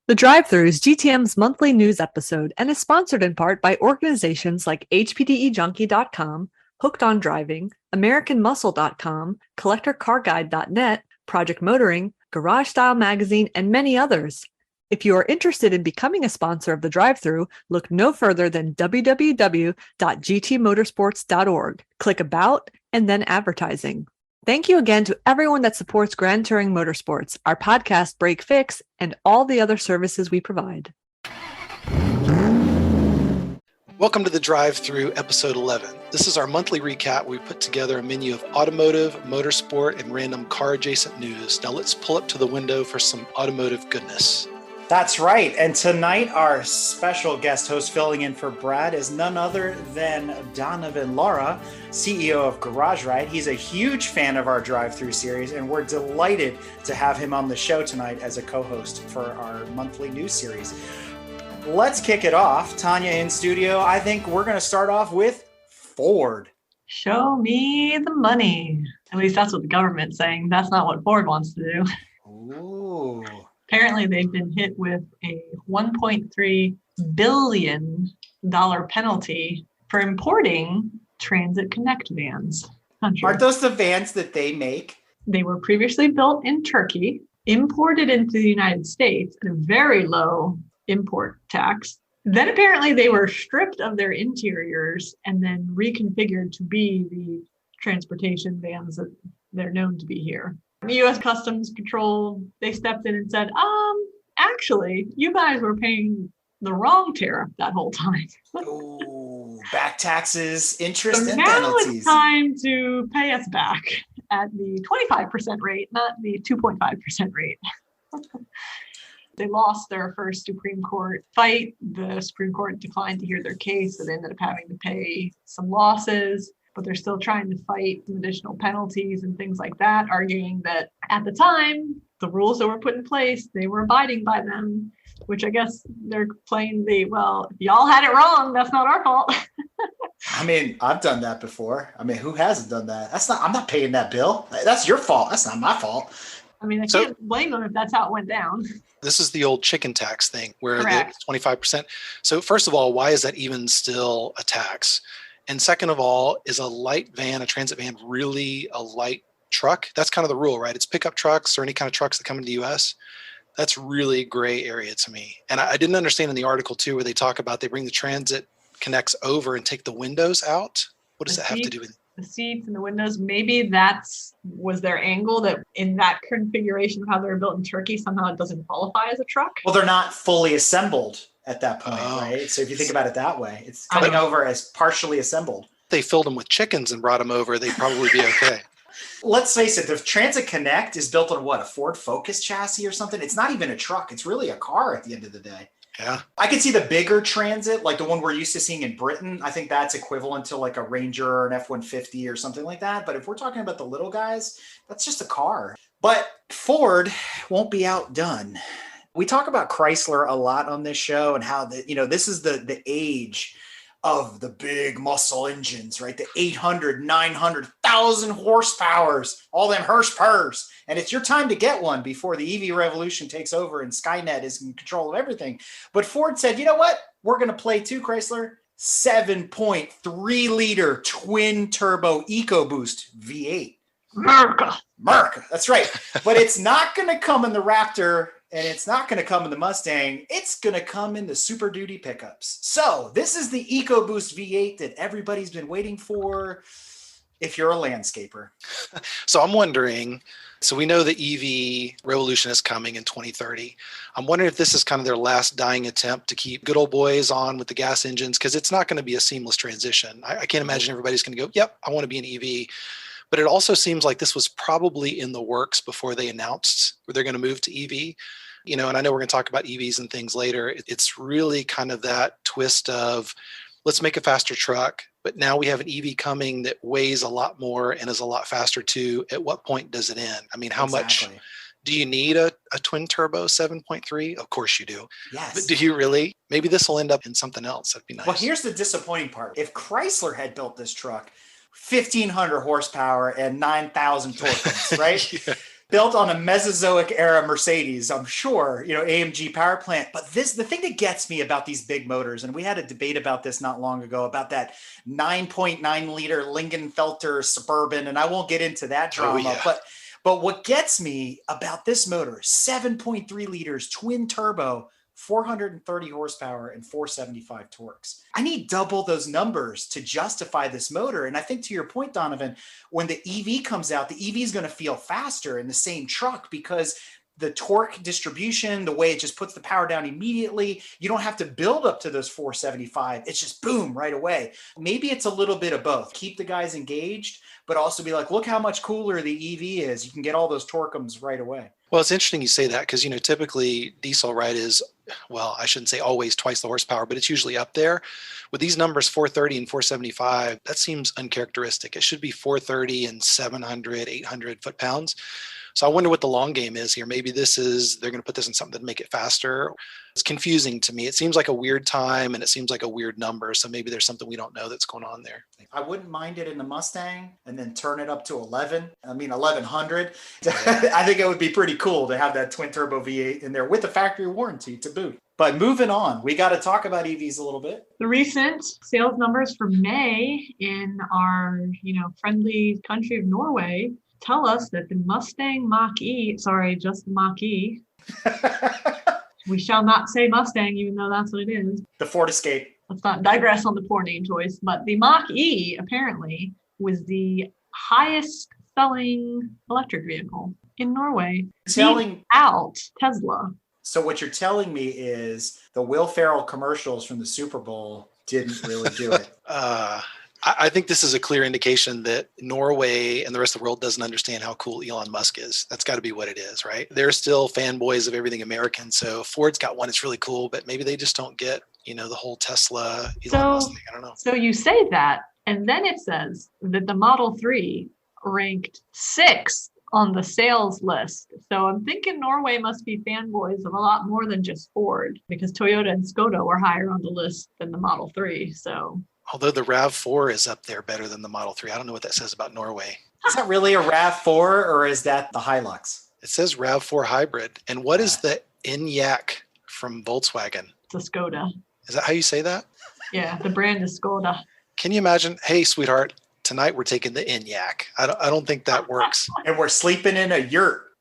The Drive-Thru is GTM's monthly news episode and is sponsored in part by organizations like HPDEJunkie.com, Hooked on Driving, AmericanMuscle.com, CollectorCarGuide.net, Project Motoring, Garage Style Magazine, and many others. If you are interested in becoming a sponsor of The Drive-Thru, look no further than www.gtmotorsports.org. Click About and then Advertising. Thank you again to everyone that supports Grand Touring Motorsports, our podcast Break Fix, and all the other services we provide. Welcome to the Drive-Thru episode 11. This is our monthly recap. We put together a menu of automotive, motorsport, and random car-adjacent news. Now let's pull up to the window for some automotive goodness. That's right. And tonight, our special guest host filling in for Brad is none other than Donovan Lara, CEO of Garage Ride. He's a huge fan of our Drive-Thru series, and we're delighted to have him on the show tonight as a co-host for our monthly news series. Let's kick it off. Tanya in studio. I think we're going to start off with Ford. Show me the money. At least that's what the government's saying. That's not what Ford wants to do. Ooh. Apparently, they've been hit with a $1.3 billion penalty for importing Transit Connect vans. Aren't those the vans that they make? They were previously built in Turkey, imported into the United States at a very low import tax. Then apparently they were stripped of their interiors and then reconfigured to be the transportation vans that they're known to be here. The U.S. Customs Control, they stepped in and said, actually, you guys were paying the wrong tariff that whole time. Ooh, back taxes, interest, so and now penalties. It's time to pay us back at the 25% rate, not the 2.5% rate. They lost their first Supreme Court fight. The Supreme Court declined to hear their case, so they ended up having to pay some losses. But they're still trying to fight some additional penalties and things like that, arguing that at the time, the rules that were put in place, they were abiding by them, which I guess they're playing if y'all had it wrong, that's not our fault. I mean, I've done that before. I mean, who hasn't done that? I'm not paying that bill. That's your fault. That's not my fault. I mean, I can't blame them if that's how it went down. This is the old chicken tax thing where Correct. the 25%. So first of all, why is that even still a tax? And second of all, is a light van, a transit van, really a light truck? That's kind of the rule, right? It's pickup trucks or any kind of trucks that come into the U.S. That's really gray area to me. And I didn't understand in the article, too, where they talk about they bring the Transit Connects over and take the windows out. What does that have to do with the seats and the windows? Maybe was their angle, that in that configuration of how they were built in Turkey, somehow it doesn't qualify as a truck? Well, they're not fully assembled at that point, right? So if you think about it that way, it's coming over as partially assembled. If they filled them with chickens and brought them over, they'd probably be okay. Let's face it, the Transit Connect is built on a Ford Focus chassis or something? It's not even a truck. It's really a car at the end of the day. Yeah. I could see the bigger Transit, like the one we're used to seeing in Britain. I think that's equivalent to like a Ranger or an F-150 or something like that. But if we're talking about the little guys, that's just a car. But Ford won't be outdone. We talk about Chrysler a lot on this show and how this is the age of the big muscle engines, right? The 800, 900,000 horsepowers, all them horsepurs. And it's your time to get one before the EV revolution takes over and Skynet is in control of everything. But Ford said, you know what? We're going to play too, Chrysler. 7.3 liter twin turbo EcoBoost V8. America. That's right. But it's not going to come in the Raptor. And it's not going to come in the Mustang. It's going to come in the Super Duty pickups. So this is the EcoBoost V8 that everybody's been waiting for if you're a landscaper. So I'm wondering, so we know the EV revolution is coming in 2030. I'm wondering if this is kind of their last dying attempt to keep good old boys on with the gas engines, because it's not going to be a seamless transition. I can't imagine everybody's going to go, yep, I want to be an EV. But it also seems like this was probably in the works before they announced where they're going to move to EV. And I know we're going to talk about EVs and things later. It's really kind of that twist of let's make a faster truck, but now we have an EV coming that weighs a lot more and is a lot faster too. At what point does it end? I mean, how much do you need a twin turbo 7.3? Of course you do. Yes. But do you really? Maybe this will end up in something else. That'd be nice. Well, here's the disappointing part. If Chrysler had built this truck, 1,500 horsepower and 9,000 torque, right? Yeah. built on a Mesozoic era Mercedes, I'm sure, AMG power plant. But the thing that gets me about these big motors, and we had a debate about this not long ago, about that 9.9 liter Lingenfelter Suburban, and I won't get into that drama, but what gets me about this motor, 7.3 liters, twin turbo, 430 horsepower and 475 torques. I need double those numbers to justify this motor. And I think to your point, Donovan, when the EV comes out, the EV is going to feel faster in the same truck because the torque distribution, the way it just puts the power down immediately, you don't have to build up to those 475. It's just boom right away. Maybe it's a little bit of both. Keep the guys engaged, but also be like, look how much cooler the EV is. You can get all those torqueums right away. Well, it's interesting you say that because, typically diesel, right, is, well, I shouldn't say always twice the horsepower, but it's usually up there. With these numbers, 430 and 475, that seems uncharacteristic. It should be 430 and 700, 800 foot-pounds. So I wonder what the long game is here. Maybe they're going to put this in something to make it faster. It's confusing to me. It seems like a weird time and it seems like a weird number. So maybe there's something we don't know that's going on there. I wouldn't mind it in the Mustang and then turn it up to 1100. I think it would be pretty cool to have that twin turbo V8 in there with the factory warranty to boot. But moving on, we got to talk about EVs a little bit. The recent sales numbers for May in our, friendly country of Norway tell us that the Mustang Mach-E, just the Mach-E. We shall not say Mustang, even though that's what it is. The Ford Escape. Let's not digress on the poor name choice, but the Mach-E apparently was the highest selling electric vehicle in Norway. Beat out Tesla. So what you're telling me is the Will Ferrell commercials from the Super Bowl didn't really do it. I think this is a clear indication that Norway and the rest of the world doesn't understand how cool Elon Musk is. That's got to be what it is, right? They're still fanboys of everything American. So Ford's got one that's really cool, but maybe they just don't get, the whole Tesla Elon Musk thing. I don't know. So you say that, and then it says that the Model 3 ranked 6th on the sales list. So I'm thinking Norway must be fanboys of a lot more than just Ford, because Toyota and Skoda were higher on the list than the Model 3. So although the RAV4 is up there better than the Model 3. I don't know what that says about Norway. Is that really a RAV4 or is that the Hilux? It says RAV4 hybrid. And what is the Enyaq from Volkswagen? It's a Skoda. Is that how you say that? Yeah, the brand is Skoda. Can you imagine, hey, sweetheart, tonight we're taking the Enyaq. I don't think that works. And we're sleeping in a yurt.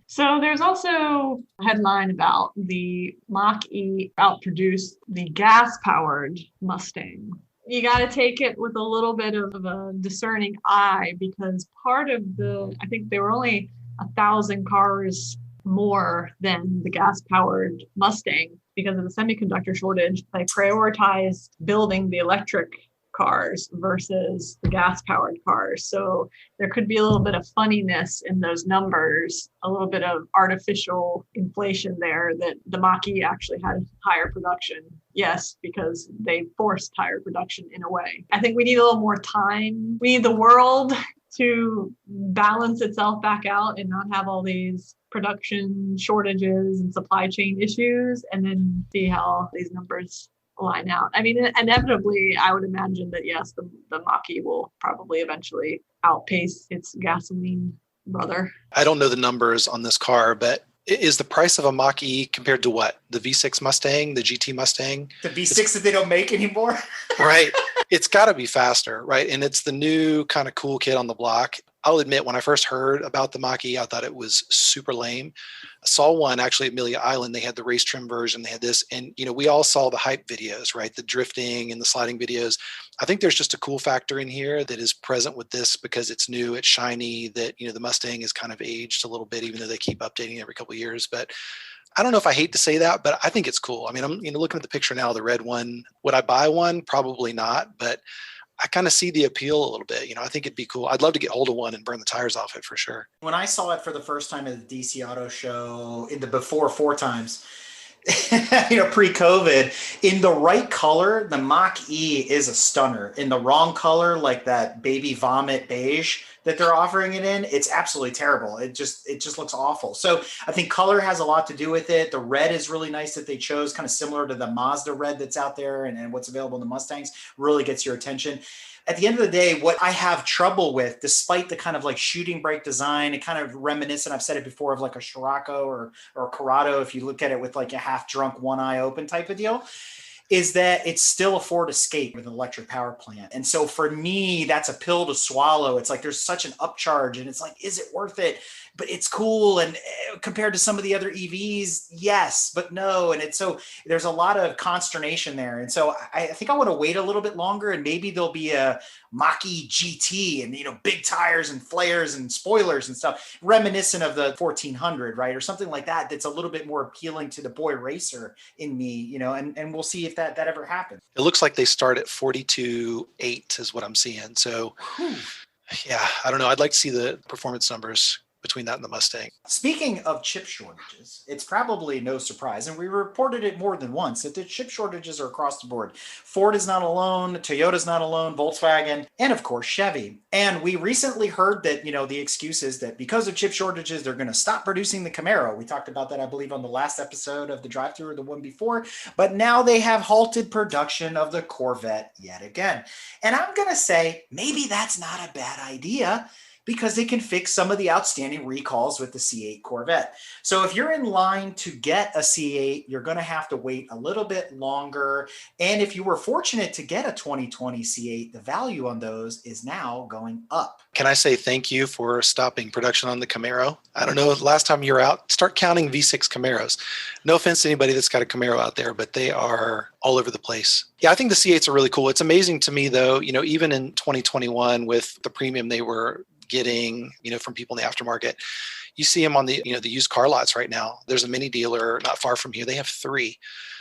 So there's also a headline about the Mach-E outproduced the gas-powered Mustang. You got to take it with a little bit of a discerning eye, because part of I think they were only 1,000 cars more than the gas-powered Mustang because of the semiconductor shortage. They prioritized building the electric cars versus the gas-powered cars. So there could be a little bit of funniness in those numbers, a little bit of artificial inflation there, that the Mach-E actually had higher production. Yes, because they forced higher production in a way. I think we need a little more time. We need the world to balance itself back out and not have all these production shortages and supply chain issues, and then see how these numbers line out. I mean, inevitably, I would imagine that, yes, the Mach-E will probably eventually outpace its gasoline brother. I don't know the numbers on this car, but is the price of a Mach-E compared to what? The V6 Mustang, the GT Mustang? The V6 that they don't make anymore? Right. It's got to be faster, right? And it's the new kind of cool kid on the block. I'll admit, when I first heard about the Mach-E, I thought it was super lame. I saw one actually at Amelia Island. They had the race trim version. They had this. And, we all saw the hype videos, right? The drifting and the sliding videos. I think there's just a cool factor in here that is present with this because it's new, it's shiny, that, the Mustang is kind of aged a little bit, even though they keep updating every couple of years. But I don't know if I hate to say that, but I think it's cool. I mean, I'm looking at the picture now, the red one. Would I buy one? Probably not. But I kind of see the appeal a little bit. I think it'd be cool. I'd love to get hold of one and burn the tires off it for sure. When I saw it for the first time at the DC Auto Show in the before 4 times, pre-COVID, in the right color, the Mach-E is a stunner. In the wrong color, like that baby vomit beige, that they're offering it in, it's absolutely terrible. It just looks awful. So I think color has a lot to do with it. The red is really nice that they chose, kind of similar to the Mazda red that's out there and what's available in the Mustangs, really gets your attention. At the end of the day, what I have trouble with, despite the kind of like shooting brake design, it kind of reminiscent, I've said it before, of like a Scirocco or a Corrado, if you look at it with like a half drunk, one eye open type of deal, is that it's still a Ford Escape with an electric power plant. And so for me, that's a pill to swallow. It's like there's such an upcharge and it's like, is it worth it? But it's cool. And compared to some of the other EVs, yes, but no. And it's so there's a lot of consternation there. And so I think I want to wait a little bit longer and maybe there'll be a Mach-E GT and, big tires and flares and spoilers and stuff reminiscent of the 1400, right? Or something like that. That's a little bit more appealing to the boy racer in me, and we'll see if that ever happens. It looks like they start at 42.8 is what I'm seeing. So yeah, I don't know. I'd like to see the performance numbers between that and the Mustang. Speaking of chip shortages, it's probably no surprise, and we reported it more than once, that the chip shortages are across the board. Ford is not alone, Toyota's not alone, Volkswagen, and of course Chevy. And we recently heard that, the excuse is that because of chip shortages, they're going to stop producing the Camaro. We talked about that, I believe, on the last episode of the drive-thru or the one before, but now they have halted production of the Corvette yet again. And I'm going to say, maybe that's not a bad idea, because they can fix some of the outstanding recalls with the C8 Corvette. So if you're in line to get a C8, you're going to have to wait a little bit longer. And if you were fortunate to get a 2020 C8, the value on those is now going up. Can I say thank you for stopping production on the Camaro? I don't know, last time you were out, start counting V6 Camaros. No offense to anybody that's got a Camaro out there, but they are all over the place. Yeah, I think the C8s are really cool. It's amazing to me, though, even in 2021 with the premium they were getting, from people in the aftermarket, you see them on the, the used car lots right now. There's a mini dealer not far from here. They have 3.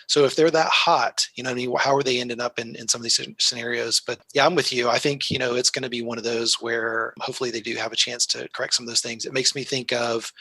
So if they're that hot, how are they ending up in some of these scenarios? But yeah, I'm with you. I think, it's going to be one of those where hopefully they do have a chance to correct some of those things. It makes me think of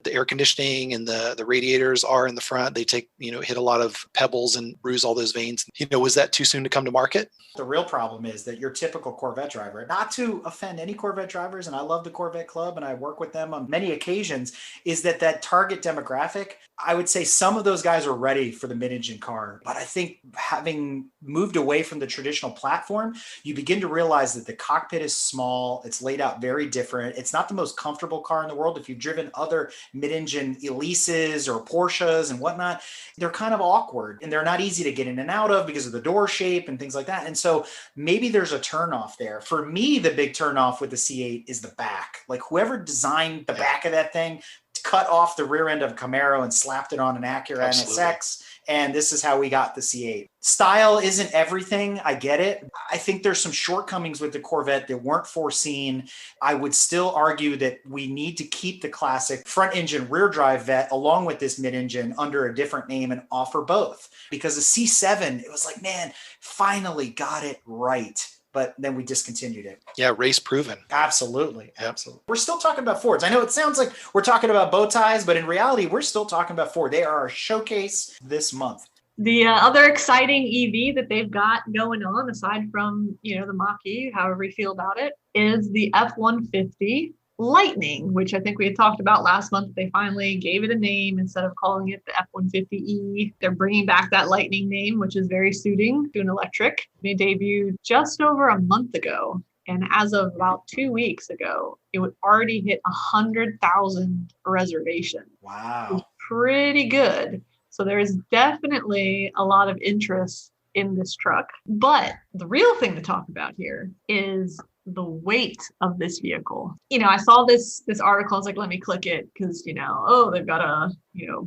the air conditioning and the radiators are in the front. They take, hit a lot of pebbles and bruise all those veins. Was that too soon to come to market? The real problem is that your typical Corvette driver, not to offend any Corvette drivers, and I love the Corvette Club and I work with them on many occasions, is that target demographic, I would say some of those guys are ready for the mid-engine car. But I think having moved away from the traditional platform, you begin to realize that the cockpit is small. It's laid out very different. It's not the most comfortable car in the world. If you've driven other mid-engine Elises or Porsches and whatnot, they're kind of awkward and they're not easy to get in and out of because of the door shape and things like that. And so maybe there's a turnoff there. For me, the big turnoff with the C8 is the back. Like whoever designed the back of that thing cut off the rear end of a Camaro and slapped it on an Acura NSX. And this is how we got the C8. Style isn't everything. I get it. I think there's some shortcomings with the Corvette that weren't foreseen. I would still argue that we need to keep the classic front engine rear drive Vette along with this mid engine under a different name and offer both. Because the C7, it was like, man, finally got it right. But then we discontinued it. Yeah, race proven. Absolutely. Absolutely. We're still talking about Fords. I know it sounds like we're talking about bow ties, but in reality, we're still talking about Ford. They are our showcase this month. The other exciting EV that they've got going on, aside from, the Mach-E, however you feel about it, is the F-150 Lightning, which I think we had talked about last month. They finally gave it a name instead of calling it the F-150E. They're bringing back that Lightning name, which is very suiting to an electric. They debuted just over a month ago. And as of about 2 weeks ago, it would already hit 100,000 reservations. Wow. It was pretty good. So there's definitely a lot of interest in this truck. But the real thing to talk about here is the weight of this vehicle. I saw this article. I was like, let me click it because, they've got a,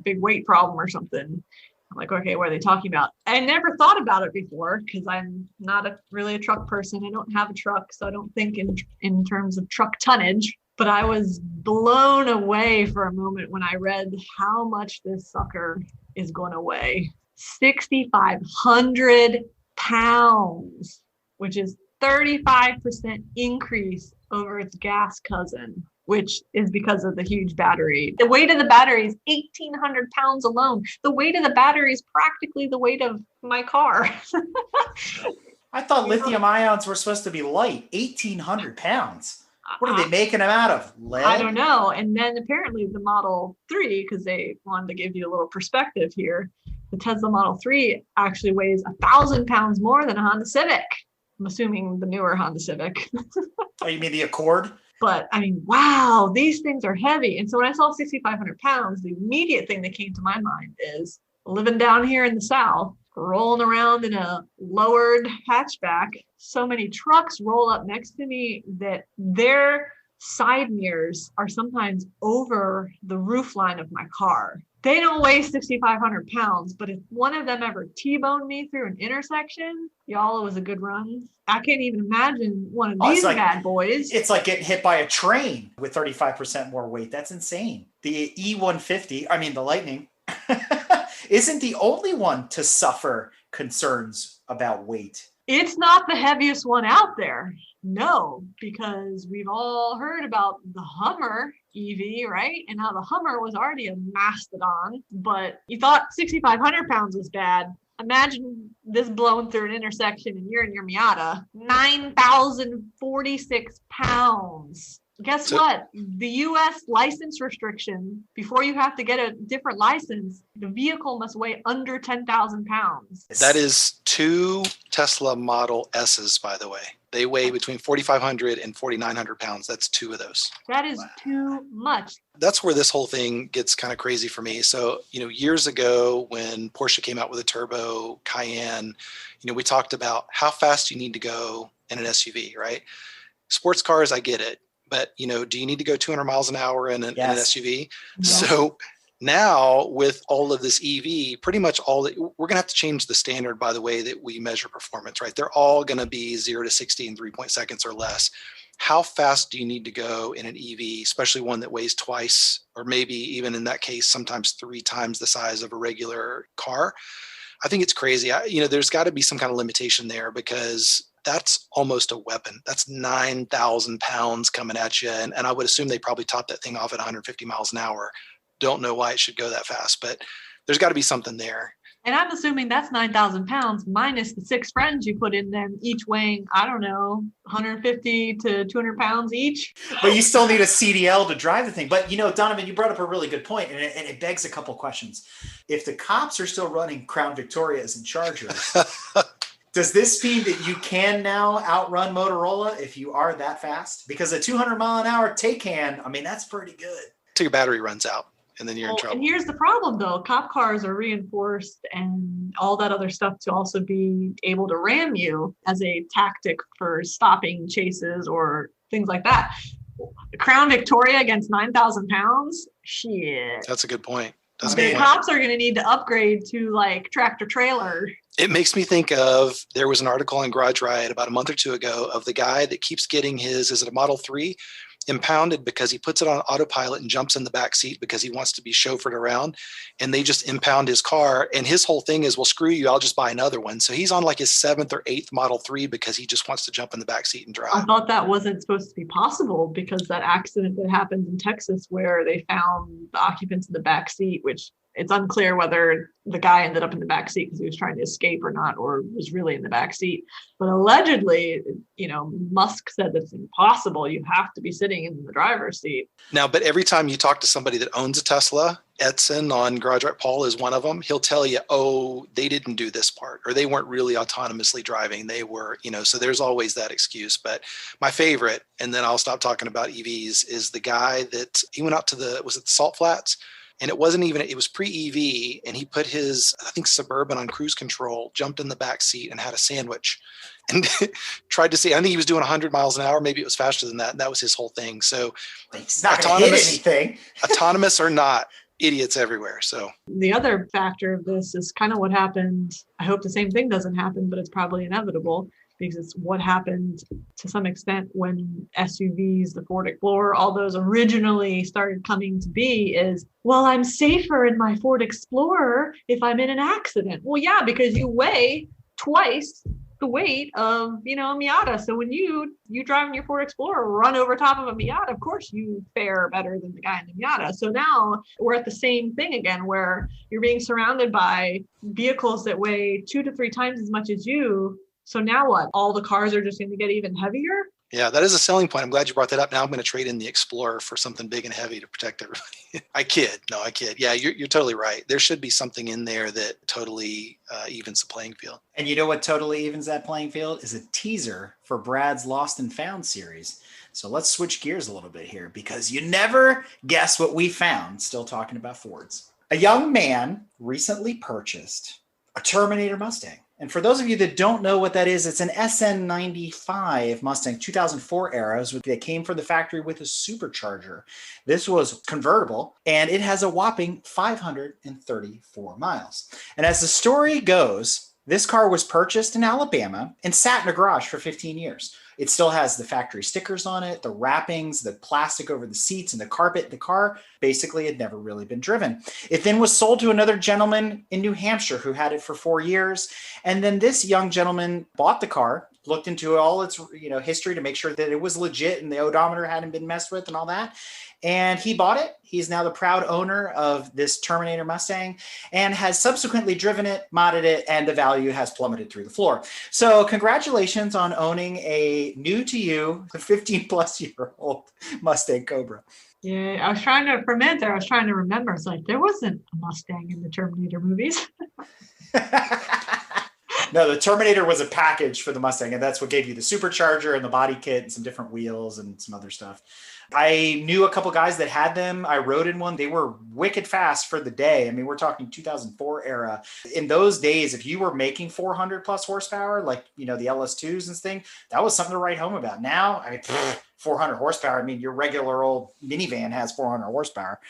big weight problem or something. I'm like, okay, what are they talking about? I never thought about it before because I'm not really a truck person. I don't have a truck, so I don't think in terms of truck tonnage. But I was blown away for a moment when I read how much this sucker is going to weigh. 6,500 pounds, which is 35% increase over its gas cousin, which is because of the huge battery. The weight of the battery is 1,800 pounds alone. The weight of the battery is practically the weight of my car. I thought lithium ions were supposed to be light, 1,800 pounds. What are they making them out of? Lead? I don't know. And then apparently the Model 3, because they wanted to give you a little perspective here, the Tesla Model 3 actually weighs 1,000 pounds more than a Honda Civic. I'm assuming the newer Honda Civic. Oh, you mean the Accord? But I mean, wow, these things are heavy. And so when I saw 6,500 pounds, the immediate thing that came to my mind is living down here in the South, rolling around in a lowered hatchback. So many trucks roll up next to me that their side mirrors are sometimes over the roof line of my car. They don't weigh 6,500 pounds, but if one of them ever T-boned me through an intersection, y'all, it was a good run. I can't even imagine one of these bad boys. It's like getting hit by a train with 35% more weight. That's insane. The E150, I mean, the Lightning, isn't the only one to suffer concerns about weight. It's not the heaviest one out there. No, because we've all heard about the Hummer EV, right? And how the Hummer was already a mastodon, but you thought 6,500 pounds was bad. Imagine this blowing through an intersection and you're in your Miata, 9,046 pounds. Guess what? The US license restriction, before you have to get a different license, the vehicle must weigh under 10,000 pounds. That is 2 Tesla Model S's, by the way. They weigh between 4,500 and 4,900 pounds. That's 2 of those. That is too much. That's where this whole thing gets kind of crazy for me. So, years ago when Porsche came out with a turbo Cayenne, we talked about how fast you need to go in an SUV, right? Sports cars, I get it. But, do you need to go 200 miles an hour in an SUV? Yes. So now with all of this EV, pretty much we're going to have to change the standard by the way that we measure performance, right? They're all going to be 0 to 60 in 3 seconds or less. How fast do you need to go in an EV, especially one that weighs twice, or maybe even in that case, sometimes 3 times the size of a regular car? I think it's crazy. There's got to be some kind of limitation there because that's almost a weapon. That's 9,000 pounds coming at you. And I would assume they probably topped that thing off at 150 miles an hour. Don't know why it should go that fast, but there's got to be something there. And I'm assuming that's 9,000 pounds minus the 6 friends you put in them, each weighing, 150 to 200 pounds each. But you still need a CDL to drive the thing. But, Donovan, you brought up a really good point, and it begs a couple questions. If the cops are still running Crown Victorias and Chargers, does this mean that you can now outrun Motorola if you are that fast? Because a 200 mile an hour Taycan, that's pretty good. Till your battery runs out. And then you're in trouble. And here's the problem, though. Cop cars are reinforced and all that other stuff to also be able to ram you as a tactic for stopping chases or things like that. Crown Victoria against 9,000 pounds? Shit. That's a good point. The cops are going to need to upgrade to like tractor trailer. It makes me think of, there was an article on Garage Riot about a month or 2 ago of the guy that keeps getting is it a Model 3? Impounded because he puts it on autopilot and jumps in the back seat because he wants to be chauffeured around, and they just impound his car. And his whole thing is, well, screw you, I'll just buy another one. So he's on like his 7th or 8th Model 3 because he just wants to jump in the back seat and drive. I thought that wasn't supposed to be possible because that accident that happened in Texas where they found the occupants in the back seat, which it's unclear whether the guy ended up in the back seat because he was trying to escape or not, or was really in the back seat. But allegedly, Musk said that it's impossible. You have to be sitting in the driver's seat. Now, but every time you talk to somebody that owns a Tesla, Edson on Garage Riot, Paul is one of them, he'll tell you, oh, they didn't do this part, or they weren't really autonomously driving. They were, so there's always that excuse. But my favorite, and then I'll stop talking about EVs, is the guy that he went out to the Salt Flats? And it was pre-EV, and he put his, I think, Suburban on cruise control, jumped in the back seat and had a sandwich and tried to see, I think he was doing 100 miles an hour. Maybe it was faster than that. And that was his whole thing. So he's not going to hit anything. Autonomous or not, idiots everywhere. So the other factor of this is kind of what happened. I hope the same thing doesn't happen, but it's probably inevitable because it's what happened to some extent when SUVs, the Ford Explorer, all those originally started coming to be is, well, I'm safer in my Ford Explorer if I'm in an accident. Well, yeah, because you weigh twice the weight of, a Miata. So when you driving your Ford Explorer, run over top of a Miata, of course you fare better than the guy in the Miata. So now we're at the same thing again, where you're being surrounded by vehicles that weigh 2 to 3 times as much as you. So now what? All the cars are just going to get even heavier? Yeah, that is a selling point. I'm glad you brought that up. Now I'm going to trade in the Explorer for something big and heavy to protect everybody. I kid. No, I kid. Yeah, you're totally right. There should be something in there that totally evens the playing field. And you know what totally evens that playing field is a teaser for Brad's Lost and Found series. So let's switch gears a little bit here because you never guess what we found. Still talking about Fords. A young man recently purchased a Terminator Mustang. And for those of you that don't know what that is, it's an SN95 Mustang 2004 era that came from the factory with a supercharger. This was convertible and it has a whopping 534 miles. And as the story goes, this car was purchased in Alabama and sat in a garage for 15 years. It still has the factory stickers on it, the wrappings, the plastic over the seats and the carpet. The car basically had never really been driven. It then was sold to another gentleman in New Hampshire who had it for 4 years. And then this young gentleman bought the car, looked into all its history to make sure that it was legit and the odometer hadn't been messed with and all that. And he bought it. He's now the proud owner of this Terminator Mustang and has subsequently driven it, modded it, and the value has plummeted through the floor. So congratulations on owning a new to you 15-plus-year-old Mustang Cobra. Yeah, I was trying to, for a minute there, I was trying to remember. It's like, there wasn't a Mustang in the Terminator movies. No, the Terminator was a package for the Mustang, and that's what gave you the supercharger and the body kit and some different wheels and some other stuff. I knew a couple guys that had them. I rode in one. They were wicked fast for the day. I mean, we're talking 2004 era. In those days, if you were making 400 plus horsepower, like, the LS2s and thing, that was something to write home about. Now, 400 horsepower. I mean, your regular old minivan has 400 horsepower.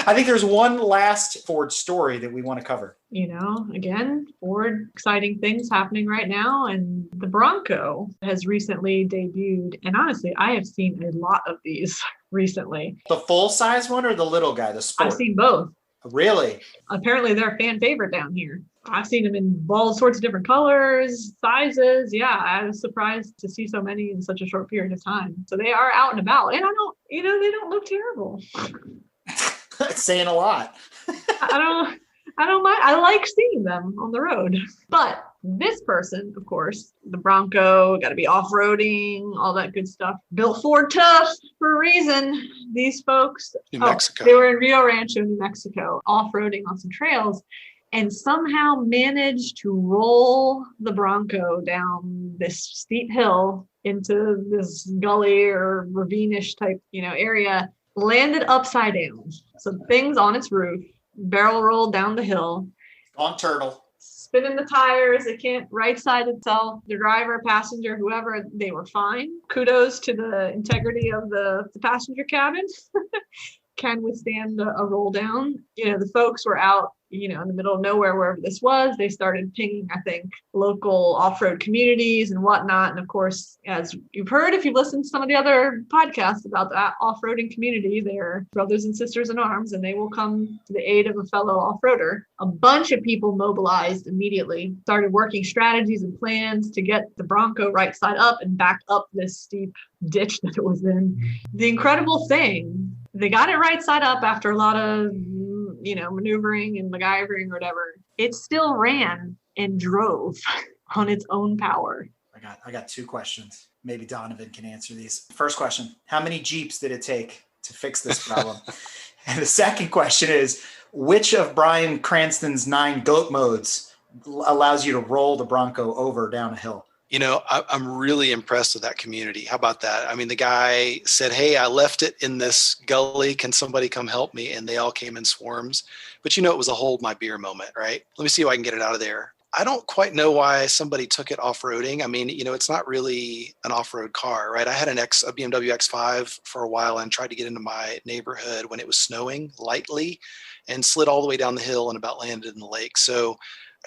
I think there's one last Ford story that we want to cover. Again, Ford, exciting things happening right now. And the Bronco has recently debuted. And honestly, I have seen a lot of these recently. The full size one or the little guy, the Sport? I've seen both. Really? Apparently they're a fan favorite down here. I've seen them in all sorts of different colors, sizes. Yeah, I was surprised to see so many in such a short period of time. So they are out and about. And they don't look terrible. That's saying a lot. I don't mind. I like seeing them on the road. But this person, of course, the Bronco, got to be off-roading, all that good stuff. Built Ford tough for a reason. These folks, New Mexico. They were in Rio Rancho, New Mexico, off-roading on some trails and somehow managed to roll the Bronco down this steep hill into this gully or ravine-ish type, area, landed upside down. So things on its roof, barrel rolled down the hill. On turtle. Spinning the tires, it can't right side itself. The driver, passenger, whoever, they were fine. Kudos to the integrity of the passenger cabin. Can withstand a roll down. The folks were out, in the middle of nowhere, wherever this was. They started pinging, I think, local off-road communities and whatnot. And of course, as you've heard, if you've listened to some of the other podcasts about that off-roading community, they're brothers and sisters in arms, and they will come to the aid of a fellow off-roader. A bunch of people mobilized immediately, started working strategies and plans to get the Bronco right side up and back up this steep ditch that it was in. The incredible thing, they got it right side up after a lot of, maneuvering and MacGyvering or whatever. It still ran and drove on its own power. I got two questions. Maybe Donovan can answer these. First question, how many Jeeps did it take to fix this problem? And the second question is, which of Bryan Cranston's 9 GOAT modes allows you to roll the Bronco over down a hill? I'm really impressed with that community. How about that? I mean, the guy said, hey, I left it in this gully. Can somebody come help me? And they all came in swarms. But it was a hold my beer moment, right? Let me see if I can get it out of there. I don't quite know why somebody took it off-roading. I mean, it's not really an off-road car, right? I had a BMW X5 for a while and tried to get into my neighborhood when it was snowing lightly and slid all the way down the hill and about landed in the lake. So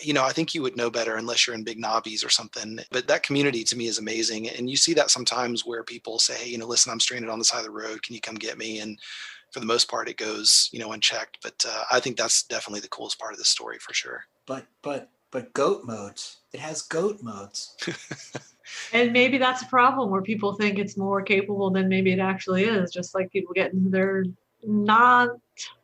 I think you would know better unless you're in big knobbies or something. But that community to me is amazing. And you see that sometimes where people say, hey, listen, I'm stranded on the side of the road. Can you come get me? And for the most part, it goes, unchecked. But I think that's definitely the coolest part of the story for sure. But GOAT modes, it has GOAT modes. And maybe that's a problem where people think it's more capable than maybe it actually is. Just like people get into their not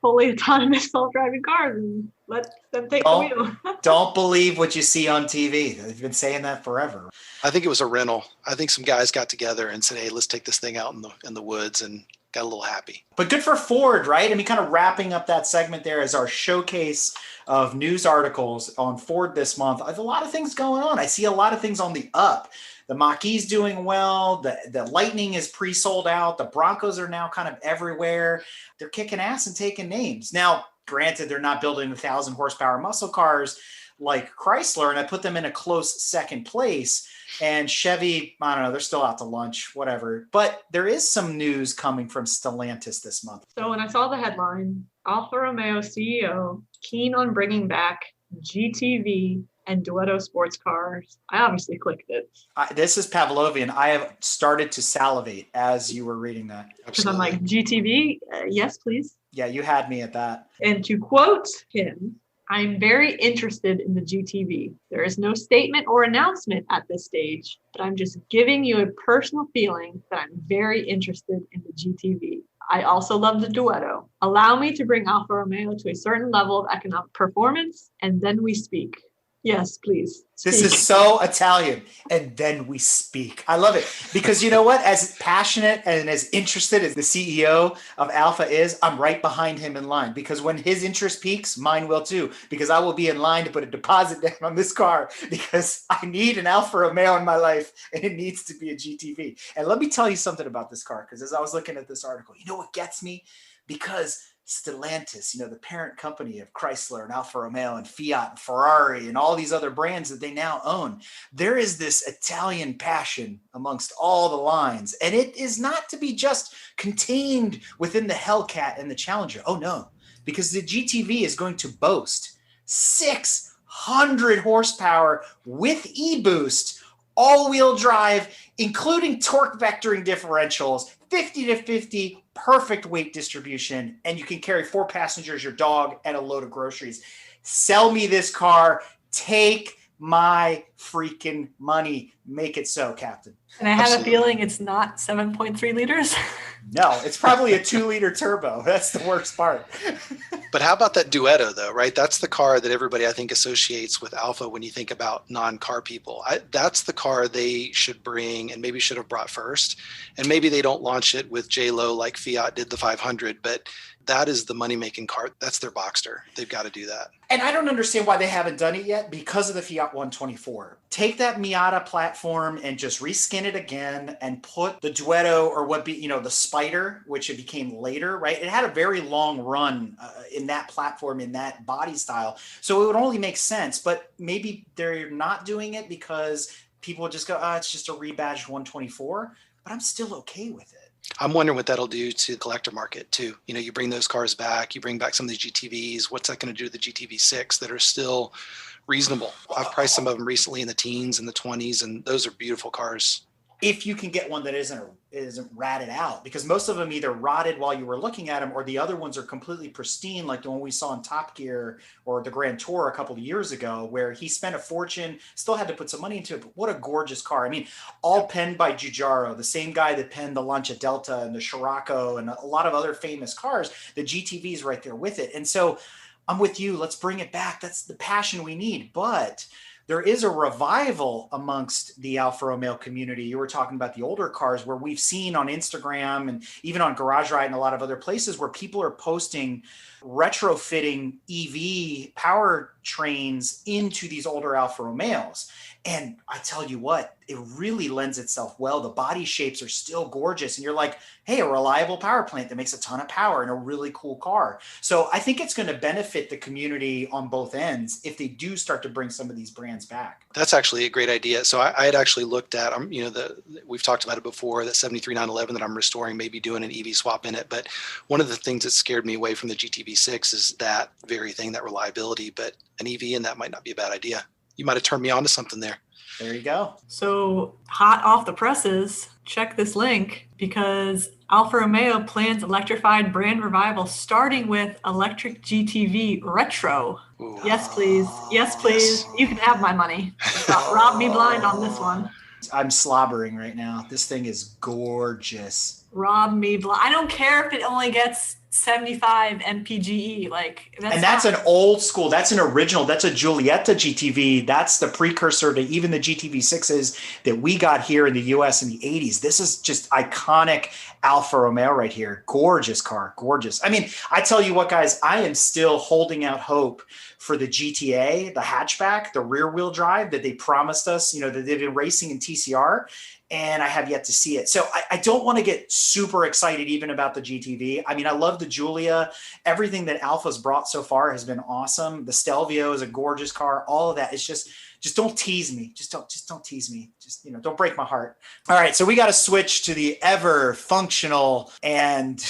fully autonomous self-driving cars and let them take the wheel. Don't believe what you see on TV. They've been saying that forever. I think it was a rental. I think some guys got together and said, "Hey, let's take this thing out in the woods," and got a little happy. But good for Ford, right? I mean, kind of wrapping up that segment there as our showcase of news articles on Ford this month. There's a lot of things going on. I see a lot of things on the up. The Mach-E's doing well. The Lightning is pre-sold out. The Broncos are now kind of everywhere. They're kicking ass and taking names. Now, granted, they're not building 1,000 horsepower muscle cars like Chrysler, and I put them in a close second place. And Chevy, I don't know, they're still out to lunch, whatever. But there is some news coming from Stellantis this month. So when I saw the headline, Alfa Romeo CEO keen on bringing back GTV and Duetto sports cars, I obviously clicked it. This is Pavlovian. I have started to salivate as you were reading that. Because I'm like, GTV? Yes, please. Yeah, you had me at that. And to quote him, I'm very interested in the GTV. There is no statement or announcement at this stage, but I'm just giving you a personal feeling that I'm very interested in the GTV. I also love the Duetto. Allow me to bring Alfa Romeo to a certain level of economic performance, and then we speak. Yes, please. This is so Italian. And then we speak. I love it because you know what? As passionate and as interested as the CEO of Alfa is, I'm right behind him in line because when his interest peaks, mine will too, because I will be in line to put a deposit down on this car because I need an Alfa Romeo in my life and it needs to be a GTV. And let me tell you something about this car because as I was looking at this article, you know what gets me? Because Stellantis, you know, the parent company of Chrysler and Alfa Romeo and Fiat and Ferrari and all these other brands that they now own, there is this Italian passion amongst all the lines. And it is not to be just contained within the Hellcat and the Challenger. Oh, no, because the GTV is going to boast 600 horsepower with e-boost, all-wheel drive, including torque vectoring differentials, 50 to 50, perfect weight distribution, and you can carry 4 passengers, your dog, and a load of groceries. Sell me this car. Take my freaking money. Make it so, Captain. And I have a feeling it's not 7.3 liters. No, it's probably a 2-liter turbo. That's the worst part. But how about that Duetto, though, right? That's the car that everybody, I think, associates with Alfa when you think about non-car people. That's the car they should bring and maybe should have brought first. And maybe they don't launch it with J-Lo like Fiat did the 500, but that is the money-making car. That's their Boxster. They've got to do that. And I don't understand why they haven't done it yet because of the Fiat 124. Take that Miata platform and just reskin it again and put the Duetto or what be, you know, the Spider, which it became later, right? It had a very long run in that platform, in that body style. So it would only make sense, but maybe they're not doing it because people just go, it's just a rebadged 124, but I'm still okay with it. I'm wondering what that'll do to the collector market too. You know, you bring those cars back, you bring back some of these GTVs. What's that going to do to the GTV6 that are still reasonable? I've priced some of them recently in the teens and the 20s, and those are beautiful cars. If you can get one that isn't ratted out, because most of them either rotted while you were looking at them or the other ones are completely pristine, like the one we saw in Top Gear or the Grand Tour a couple of years ago, where he spent a fortune, still had to put some money into it, but what a gorgeous car. I mean, all penned by Giugiaro, the same guy that penned the Lancia Delta and the Scirocco and a lot of other famous cars. The GTV is right there with it. And so I'm with you. Let's bring it back. That's the passion we need. But there is a revival amongst the Alfa Romeo community. You were talking about the older cars where we've seen on Instagram and even on Garage Ride and a lot of other places where people are posting retrofitting EV power trains into these older Alfa Romeos. And I tell you what, it really lends itself well. The body shapes are still gorgeous. And you're like, hey, a reliable power plant that makes a ton of power in a really cool car. So I think it's going to benefit the community on both ends if they do start to bring some of these brands back. That's actually a great idea. So I had actually looked at, we've talked about it before, that 73911 that I'm restoring, maybe doing an EV swap in it. But one of the things that scared me away from the GTV6 is that very thing, that reliability. But an EV in that might not be a bad idea. You might have turned me on to something there. There you go. So hot off the presses, check this link because Alfa Romeo plans electrified brand revival starting with electric GTV Retro. Ooh. Yes, please. Yes, please. Yes. You can have my money. Rob me blind on this one. I'm slobbering right now. This thing is gorgeous. Rob me blind. I don't care if it only gets 75 MPGE. Like and that's an old school, that's an original, that's a Giulietta GTV. That's the precursor to even the GTV6s that we got here in the US in the 80s. This is just iconic Alfa Romeo right here. Gorgeous car, gorgeous. I mean, I tell you what, guys, I am still holding out hope for the GTA, the hatchback, the rear wheel drive that they promised us, that they've been racing in TCR. And I have yet to see it. So I don't want to get super excited even about the GTV. I mean, I love the Giulia. Everything that Alfa's brought so far has been awesome. The Stelvio is a gorgeous car. All of that. It's just don't tease me. Just don't tease me. Just, don't break my heart. All right. So we got to switch to the ever functional and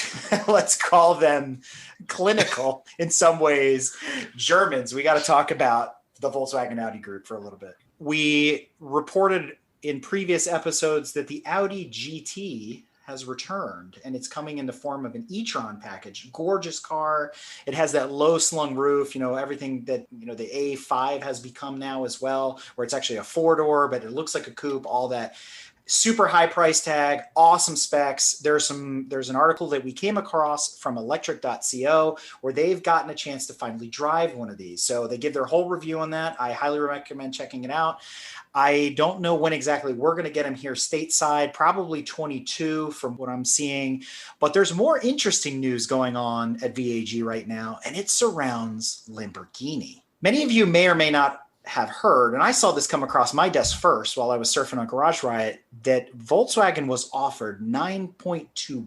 let's call them clinical in some ways, Germans. We got to talk about the Volkswagen Audi group for a little bit. We reported in previous episodes that the Audi GT has returned, and it's coming in the form of an e-tron package. Gorgeous car. It has that low slung roof, everything that, the A5 has become now as well, where it's actually a 4-door, but it looks like a coupe, all that. Super high price tag, awesome specs. There's an article that we came across from electric.co where they've gotten a chance to finally drive one of these. So they give their whole review on that. I highly recommend checking it out. I don't know when exactly we're going to get them here stateside, probably 22 from what I'm seeing. But there's more interesting news going on at VAG right now, and it surrounds Lamborghini. Many of you may or may not have heard, and I saw this come across my desk first while I was surfing on Garage Riot, that Volkswagen was offered $9.2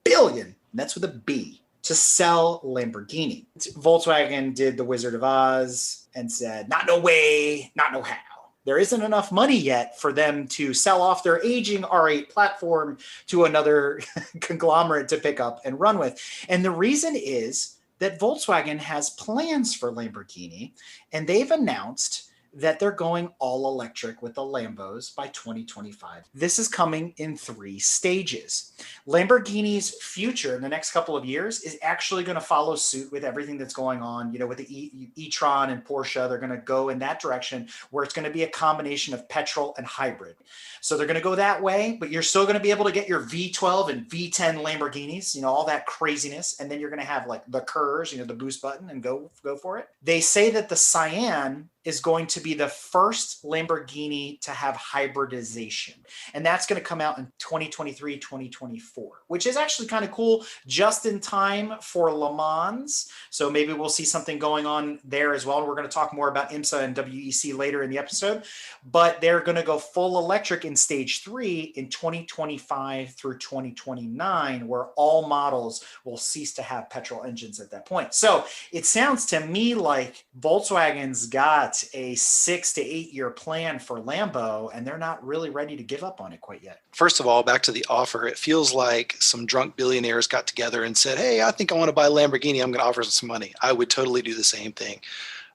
billion, that's with a B, to sell Lamborghini. Volkswagen did the Wizard of Oz and said, not no way, not no how. There isn't enough money yet for them to sell off their aging R8 platform to another conglomerate to pick up and run with. And the reason is that Volkswagen has plans for Lamborghini, and they've announced that they're going all electric with the Lambos by 2025. This is coming in 3 stages. Lamborghini's future in the next couple of years is actually going to follow suit with everything that's going on, with the e-tron and Porsche. They're going to go in that direction where it's going to be a combination of petrol and hybrid. So they're going to go that way, but you're still going to be able to get your V12 and V10 Lamborghinis, all that craziness. And then you're going to have like the Curves, the boost button, and go for it. They say that the Cyan is going to be the first Lamborghini to have hybridization. And that's going to come out in 2023, 2024, which is actually kind of cool, just in time for Le Mans. So maybe we'll see something going on there as well. We're going to talk more about IMSA and WEC later in the episode, but they're going to go full electric in stage 3 in 2025 through 2029, where all models will cease to have petrol engines at that point. So it sounds to me like Volkswagen's got a 6 to 8 year plan for Lambo, and they're not really ready to give up on it quite yet. First of all, back to the offer, it feels like some drunk billionaires got together and said, hey, I think I want to buy a Lamborghini. I'm going to offer some money. I would totally do the same thing.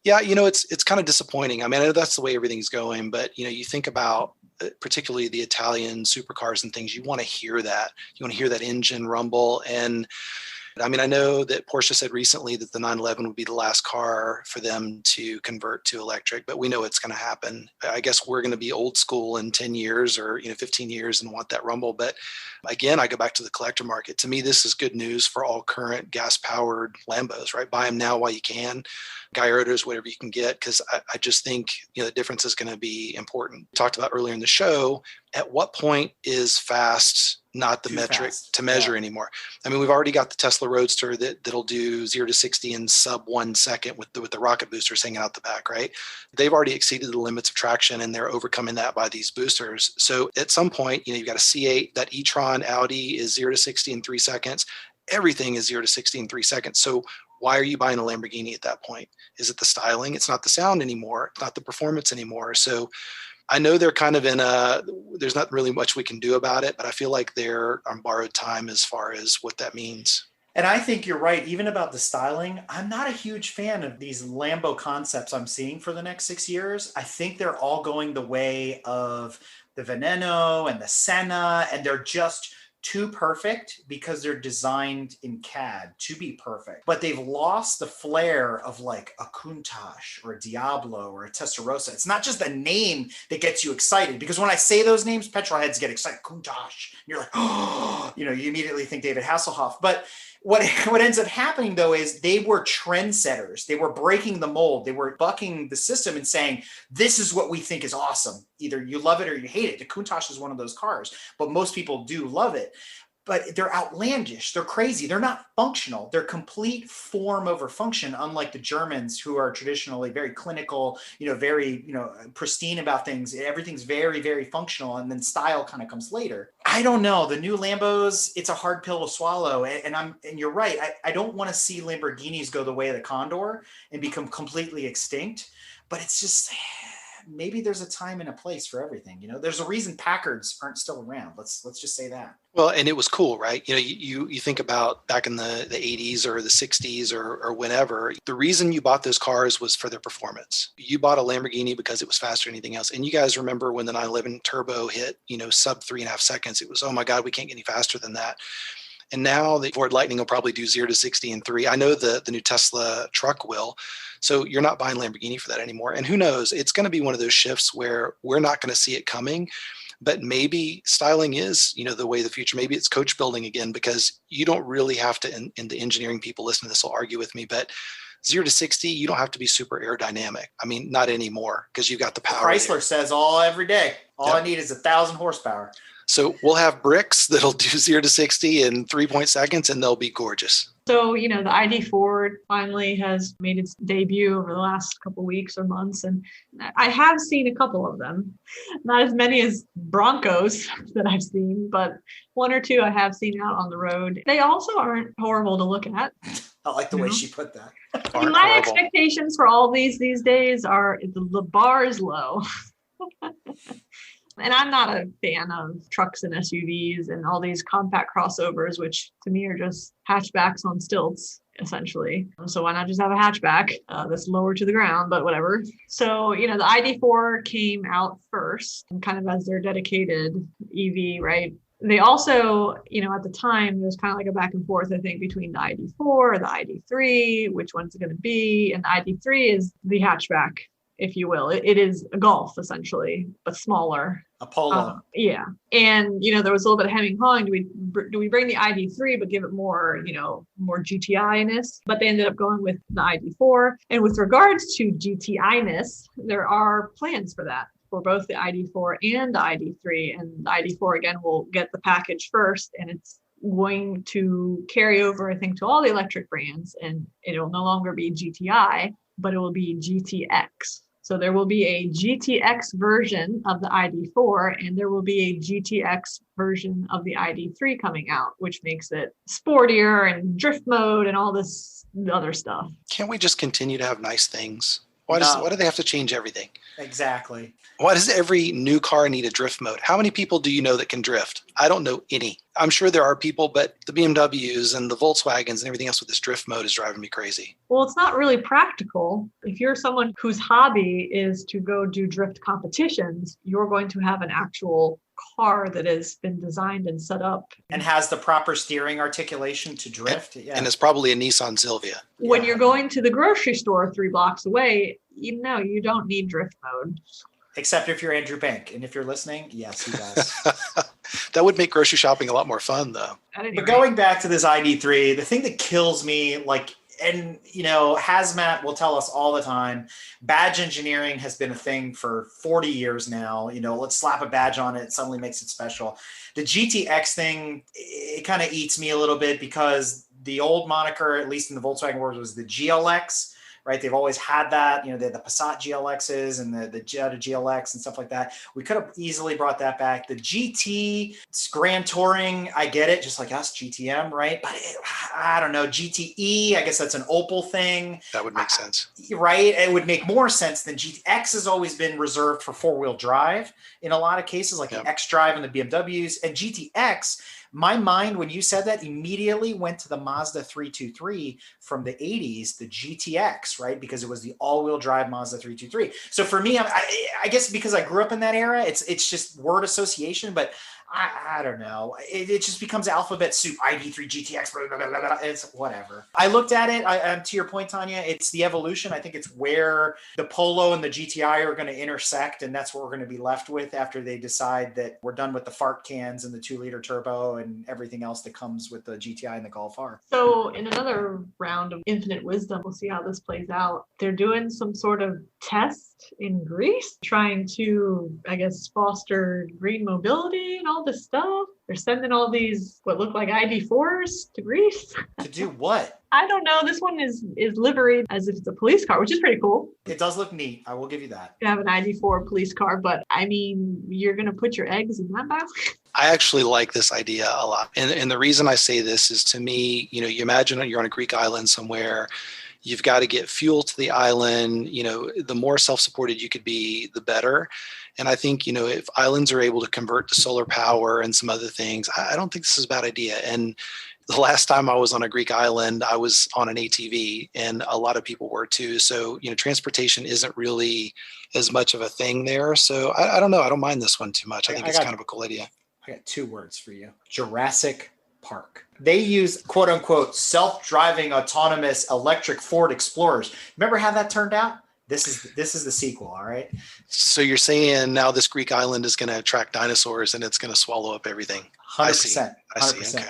Yeah, it's kind of disappointing. I mean, I know that's the way everything's going, but you think about particularly the Italian supercars and things, you want to hear that. You want to hear that engine rumble. And I mean, I know that Porsche said recently that the 911 would be the last car for them to convert to electric, but we know it's going to happen. I guess we're going to be old school in 10 years or 15 years and want that rumble. But again, I go back to the collector market. To me, this is good news for all current gas-powered Lambos, right? Buy them now while you can. Gallardos, whatever you can get, because I just think the difference is going to be important. Talked about earlier in the show, at what point is fast not the metric to measure anymore? I mean, we've already got the Tesla Roadster that'll do 0 to 60 in sub 1 second with the rocket boosters hanging out the back, right? They've already exceeded the limits of traction, and they're overcoming that by these boosters. So at some point, you've got a C8, that e-tron Audi is 0 to 60 in 3 seconds. Everything is 0 to 60 in 3 seconds. So why are you buying a Lamborghini at that point? Is it the styling? It's not the sound anymore. It's not the performance anymore. So I know they're kind of there's not really much we can do about it, but I feel like they're on borrowed time as far as what that means. And I think you're right, even about the styling. I'm not a huge fan of these Lambo concepts I'm seeing for the next 6 years. I think they're all going the way of the Veneno and the Senna, and they're just too perfect because they're designed in CAD to be perfect. But they've lost the flair of like a Countach or a Diablo or a Testarossa. It's not just the name that gets you excited, because when I say those names, petrol heads get excited. Countach. And you're like, oh, you immediately think David Hasselhoff. But what ends up happening though is they were trendsetters. They were breaking the mold. They were bucking the system and saying, this is what we think is awesome. Either you love it or you hate it. The Countach is one of those cars, but most people do love it. But they're outlandish. They're crazy. They're not functional. They're complete form over function, unlike the Germans, who are traditionally very clinical, very, pristine about things. Everything's very, very functional. And then style kind of comes later. I don't know. The new Lambos, it's a hard pill to swallow. And you're right. I don't want to see Lamborghinis go the way of the Condor and become completely extinct. But it's just, maybe there's a time and a place for everything. There's a reason Packards aren't still around. Let's just say that. Well, and it was cool, right? You think about back in the 80s or the 60s or whenever, the reason you bought those cars was for their performance. You bought a Lamborghini because it was faster than anything else. And you guys remember when the 911 Turbo hit, sub 3.5 seconds, it was, oh my God, we can't get any faster than that. And now the Ford Lightning will probably do 0 to 60 in 3. I know the new Tesla truck will. So you're not buying Lamborghini for that anymore. And who knows, it's going to be one of those shifts where we're not going to see it coming. But maybe styling is, the way of the future. Maybe it's coach building again, because you don't really have to, and the engineering people listening to this will argue with me, but 0 to 60, you don't have to be super aerodynamic. I mean, not anymore, because you've got the power. Chrysler says every day, all I need is 1,000 horsepower. So we'll have bricks that'll do 0 to 60 in 3 seconds, and they'll be gorgeous. So, the ID4 finally has made its debut over the last couple of weeks or months. And I have seen a couple of them, not as many as Broncos that I've seen, but one or two I have seen out on the road. They also aren't horrible to look at. I like the way she put that. My expectations for all these days are the bar is low. And I'm not a fan of trucks and SUVs and all these compact crossovers, which to me are just hatchbacks on stilts, essentially. So why not just have a hatchback that's lower to the ground, but whatever. So, the ID4 came out first, and kind of as their dedicated EV, right? They also, at the time, there was kind of like a back and forth, I think, between the ID4, the ID3, which one's it going to be? And the ID3 is the hatchback, if you will. It is a Golf, essentially, but smaller. A Polo. Yeah. And, there was a little bit of hemming and hawing. Do we bring the ID3, but give it more, more GTI-ness? But they ended up going with the ID4. And with regards to GTI-ness, there are plans for that, for both the ID4 and the ID3. And the ID4, again, will get the package first, and it's going to carry over, I think, to all the electric brands. And it will no longer be GTI, but it will be GTX. So there will be a GTX version of the ID4, and there will be a GTX version of the ID3 coming out, which makes it sportier and drift mode and all this other stuff. Can't we just continue to have nice things? Why do they have to change everything? Exactly. Why does every new car need a drift mode? How many people do you know that can drift? I don't know any. I'm sure there are people, but the BMWs and the Volkswagens and everything else with this drift mode is driving me crazy. Well, it's not really practical. If you're someone whose hobby is to go do drift competitions, you're going to have an actual car that has been designed and set up. And has the proper steering articulation to drift. And it's probably a Nissan Silvia. When you're going to the grocery store 3 blocks away, you don't need drift mode. Except if you're Andrew Bank. And if you're listening, yes, he does. That would make grocery shopping a lot more fun, though. But going back to this ID3, the thing that kills me, and Hazmat will tell us all the time, badge engineering has been a thing for 40 years now. Let's slap a badge on it. It suddenly makes it special. The GTX thing, it kind of eats me a little bit, because the old moniker, at least in the Volkswagen world, was the GLX. Right, they've always had that. They had the Passat GLXs and the Jetta GLX and stuff like that. We could have easily brought that back. The GT, Grand Touring, I get it, just like us, GTM, right? But I don't know, GTE, I guess that's an Opel thing. That would make sense. Right, it would make more sense than GTX has always been reserved for 4-wheel drive in a lot of cases, like the X-Drive and the BMWs. And GTX, my mind, when you said that, immediately went to the Mazda 323 from the 80s, the GTX, right? Because it was the all-wheel drive Mazda 323. So for me, I guess because I grew up in that era, it's just word association, but I don't know. It just becomes alphabet soup. ID3 GTX, blah, blah, blah, blah, blah. It's whatever. I looked at it. To your point, Tanya, it's the evolution. I think it's where the Polo and the GTI are going to intersect, and that's what we're going to be left with after they decide that we're done with the fart cans and the 2-liter turbo and everything else that comes with the GTI and the Golf R. So in another round of infinite wisdom, we'll see how this plays out. They're doing some sort of test in Greece, trying to, I guess, foster green mobility and all this stuff. They're sending all these what look like ID4s to Greece. To do what? I don't know. This one is liveried as if it's a police car, which is pretty cool. It does look neat. I will give you that. You have an ID4 police car, but I mean, you're going to put your eggs in that basket? I actually like this idea a lot. And the reason I say this is, to me, you imagine you're on a Greek island somewhere. You've got to get fuel to the island. The more self-supported you could be, the better. And I think, if islands are able to convert to solar power and some other things, I don't think this is a bad idea. And the last time I was on a Greek island, I was on an ATV, and a lot of people were too. So, transportation isn't really as much of a thing there. So I don't know. I don't mind this one too much. I think it's kind of a cool idea. I got 2 words for you. Jurassic Park. They use quote unquote self-driving autonomous electric Ford Explorers. Remember how that turned out? This is the sequel, all right? So you're saying now this Greek island is going to attract dinosaurs and it's going to swallow up everything. 100%. I see. Okay.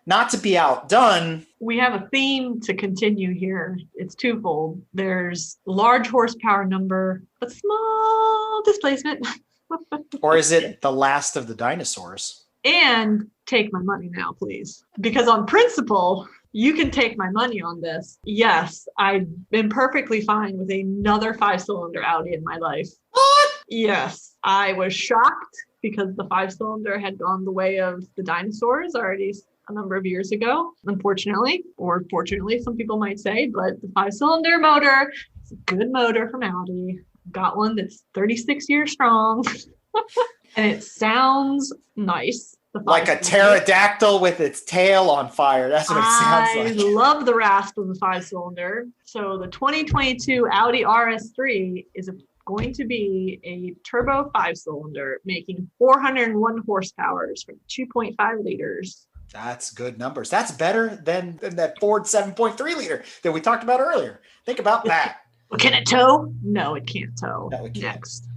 Not to be outdone. We have a theme to continue here. It's twofold. There's large horsepower number, but small displacement. Or is it the last of the dinosaurs? And take my money now, please. Because on principle, you can take my money on this. Yes, I've been perfectly fine with another 5-cylinder Audi in my life. What? Yes, I was shocked because the 5-cylinder had gone the way of the dinosaurs already a number of years ago, unfortunately, or fortunately, some people might say, but the 5-cylinder motor is a good motor from Audi. Got one that's 36 years strong and it sounds nice. Like a pterodactyl with its tail on fire. That's what it sounds like. I love the rasp of the 5-cylinder. So the 2022 Audi RS3 is going to be a turbo 5-cylinder making 401 horsepower from 2.5 liters. That's good numbers. That's better than that Ford 7.3 liter that we talked about earlier. Think about that. Can it tow? No, it can't tow. No, it can't. Next.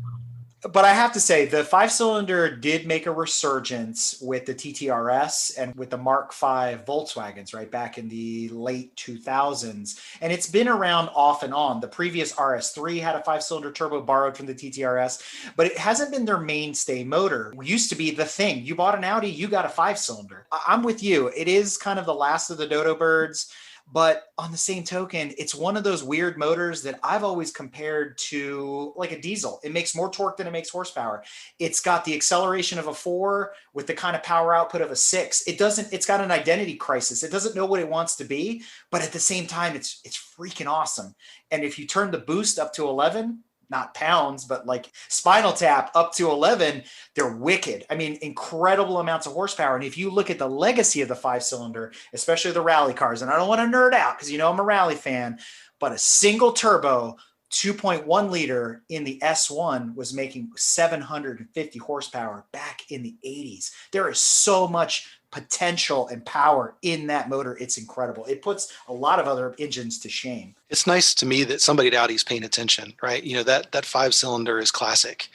But I have to say, the 5-cylinder did make a resurgence with the TTRS and with the Mark V Volkswagens, right, back in the late 2000s. And it's been around off and on. The previous RS3 had a 5-cylinder turbo borrowed from the TTRS, but it hasn't been their mainstay motor. It used to be the thing. You bought an Audi, you got a 5-cylinder. I'm with you. It is kind of the last of the dodo birds. But on the same token, it's one of those weird motors that I've always compared to like a diesel. It makes more torque than it makes horsepower. It's got the acceleration of a 4 with the kind of power output of a 6. It's got an identity crisis. It doesn't know what it wants to be, but at the same time, it's freaking awesome. And if you turn the boost up to 11, not pounds, but like Spinal Tap up to 11, they're wicked. I mean, incredible amounts of horsepower. And if you look at the legacy of the 5-cylinder, especially the rally cars, and I don't want to nerd out because I'm a rally fan, but a single turbo 2.1 liter in the S1 was making 750 horsepower back in the 80s. There is so much potential and power in that motor. It's incredible. It puts a lot of other engines to shame. It's nice to me that somebody at Audi is paying attention, right? That 5-cylinder is classic.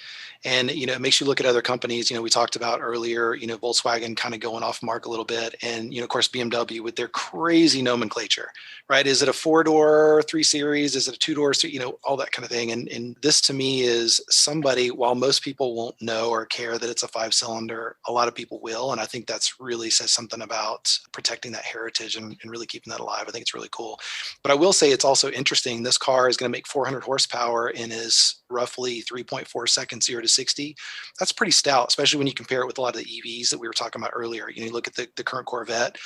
And, it makes you look at other companies, we talked about earlier, Volkswagen kind of going off mark a little bit. And, of course, BMW with their crazy nomenclature, right? Is it a 4-door 3 Series? Is it a 2-door, all that kind of thing. And this to me is somebody, while most people won't know or care that it's a 5-cylinder, a lot of people will. And I think that's really says something about protecting that heritage and really keeping that alive. I think it's really cool. But I will say it's also interesting. This car is going to make 400 horsepower and is roughly 3.4 seconds 0 to 60. That's pretty stout, especially when you compare it with a lot of the EVs that we were talking about earlier. You look at the current Corvette,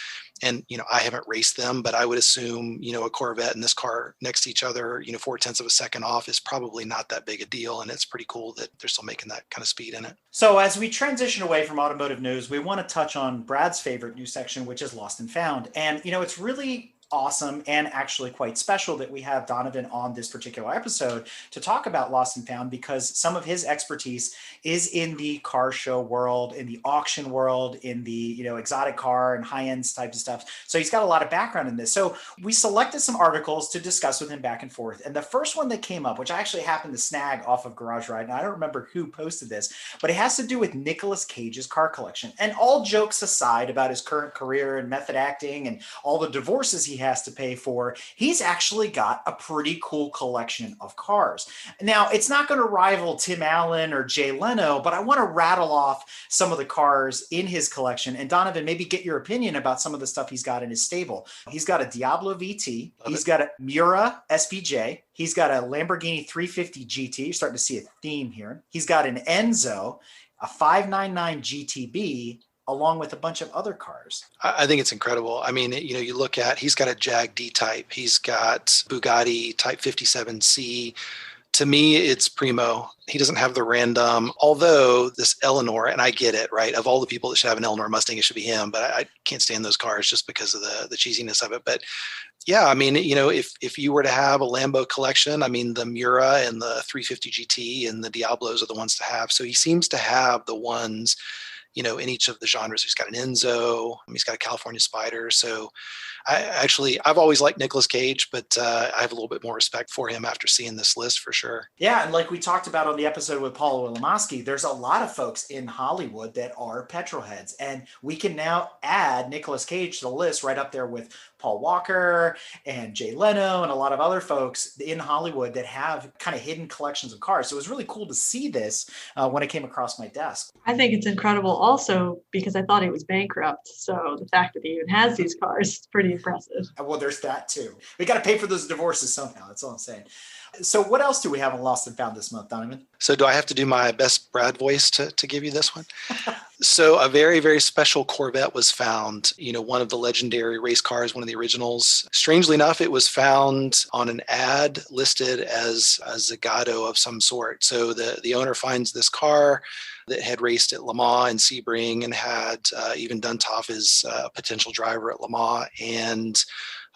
and I haven't raced them, but I would assume a Corvette and this car next to each other, 0.4 of a second off is probably not that big a deal, and it's pretty cool that they're still making that kind of speed in it. So as we transition away from automotive news, we want to touch on Brad's favorite news section, which is Lost and Found. And it's really awesome and actually quite special that we have Donovan on this particular episode to talk about Lost and Found, because some of his expertise is in the car show world, in the auction world, in the, you know, exotic car and high-end types of stuff. So he's got a lot of background in this. So we selected some articles to discuss with him back and forth. And the first one that came up, which I actually happened to snag off of Garage Ride, and I don't remember who posted this, but it has to do with Nicolas Cage's car collection. And all jokes aside about his current career and method acting and all the divorces he has to pay for, he's actually got a pretty cool collection of cars. Now, it's not going to rival Tim Allen or Jay Leno, but I want to rattle off some of the cars in his collection. And Donovan, maybe get your opinion about some of the stuff he's got in his stable. He's got a Diablo VT. He's got a Miura SVJ. He's got a Lamborghini 350 GT. You're starting to see a theme here. He's got an Enzo, a 599 GTB, along with a bunch of other cars. I think it's incredible. I mean, you know, you look at, he's got a Jag D-Type. He's got Bugatti Type 57C. To me, it's primo. He doesn't have the random, although this Eleanor, and I get it, right? Of all the people that should have an Eleanor Mustang, it should be him, but I can't stand those cars just because of the cheesiness of it. But yeah, I mean, you know, if you were to have a Lambo collection, I mean, the Miura and the 350 GT and the Diablos are the ones to have. So he seems to have the ones, you know, in each of the genres. He's got an Enzo, he's got a California Spider. So I've always liked Nicolas Cage, but I have a little bit more respect for him after seeing this list for sure. Yeah, and like we talked about on the episode with Paulo Lamosky, there's a lot of folks in Hollywood that are petrol heads, and we can now add Nicolas Cage to the list right up there with Paul Walker and Jay Leno and a lot of other folks in Hollywood that have kind of hidden collections of cars. So it was really cool to see this when it came across my desk. I think it's incredible also because I thought he was bankrupt. So the fact that he even has these cars is pretty impressive. Well, there's that too. We got to pay for those divorces somehow. That's all I'm saying. So what else do we have on Lost and Found this month, Donovan? So do I have to do my best Brad voice to give you this one? So a very, very special Corvette was found, you know, one of the legendary race cars, one of the originals. Strangely enough, it was found on an ad listed as a Zagato of some sort. So the owner finds this car that had raced at Le Mans and Sebring and had even Duntov as a potential driver at Le Mans. And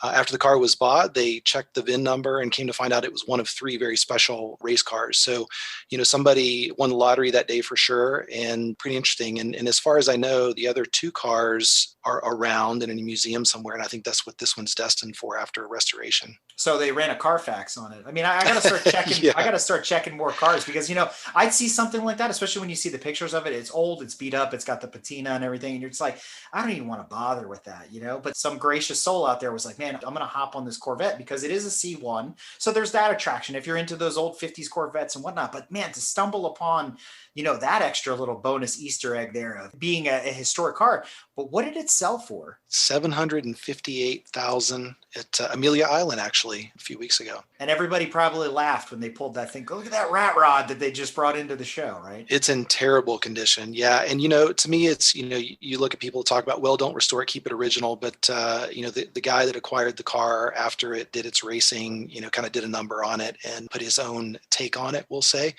after the car was bought, they checked the VIN number and came to find out it was one of three very special race cars. So, you know, somebody won the lottery that day for sure, and pretty interesting. And as far as I know, the other two cars are around in a museum somewhere. And I think that's what this one's destined for after restoration. So they ran a Carfax on it. I mean, I got to start checking. Yeah. I got to start checking more cars because, you know, I'd see something like that, especially when you see the pictures of it. It's old, it's beat up, it's got the patina and everything. And you're just like, I don't even want to bother with that, you know, but some gracious soul out there was like, man, I'm going to hop on this Corvette because it is a C1. So there's that attraction if you're into those old 50s Corvettes and whatnot. But man, to stumble upon, you know, that extra little bonus Easter egg there of being a historic car. But what did it sell for? $758,000 at Amelia Island, actually, a few weeks ago. And everybody probably laughed when they pulled that thing. Go look at that rat rod that they just brought into the show, right? It's in terrible condition. Yeah. And, you know, to me, it's, you know, you look at people talk about, well, don't restore it, keep it original. But, you know, the guy that acquired the car after it did its racing, you know, kind of did a number on it and put his own take on it, we'll say.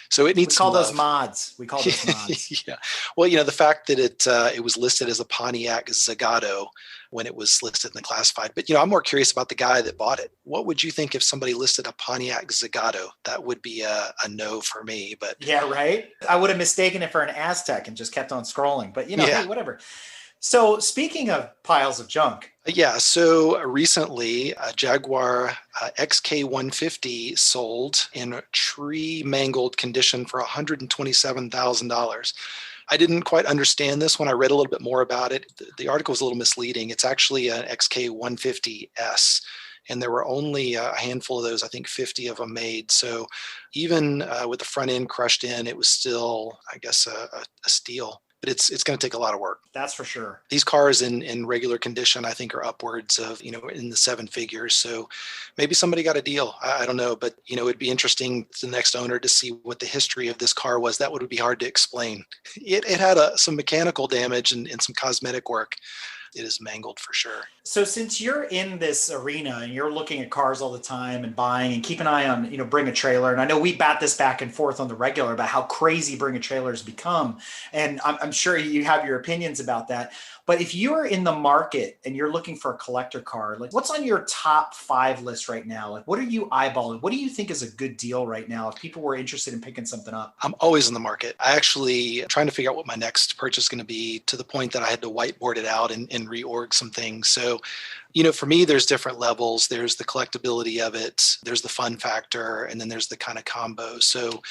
So it needs we call those mods. We call those mods. Yeah. Well, you know, the fact that it was listed as a Pontiac Zagato when it was listed in the classified. But, you know, I'm more curious about the guy that bought it. What would you think if somebody listed a Pontiac Zagato? That would be a no for me. But yeah, right. I would have mistaken it for an Aztec and just kept on scrolling. But, you know, yeah. Hey, whatever. So speaking of piles of junk. Yeah. So recently, a Jaguar XK150 sold in tree mangled condition for $127,000. I didn't quite understand this when I read a little bit more about it. The article was a little misleading. It's actually an XK150S. And there were only a handful of those, I think 50 of them made. So even with the front end crushed in, it was still, I guess, a steal. But it's going to take a lot of work. That's for sure. These cars in regular condition, I think, are upwards of, you know, in the seven figures. So maybe somebody got a deal. I don't know. But, you know, it'd be interesting to the next owner to see what the history of this car was. That would be hard to explain. It had some mechanical damage and some cosmetic work. it is mangled for sure. So since you're in this arena and you're looking at cars all the time and buying and keep an eye on, Bring a Trailer. And I know we bat this back and forth on the regular about how crazy Bring a Trailer has become. And I'm sure you have your opinions about that. But if you're in the market and you're looking for a collector car, like what's on your top 5 list right now? Like what are you eyeballing? What do you think is a good deal right now if people were interested in picking something up? I'm always in the market. I actually trying to figure out what my next purchase is going to be, to the point that I had to whiteboard it out and reorg some things. So, for me, there's different levels. There's the collectability of it, there's the fun factor, and then there's the kind of combo. So,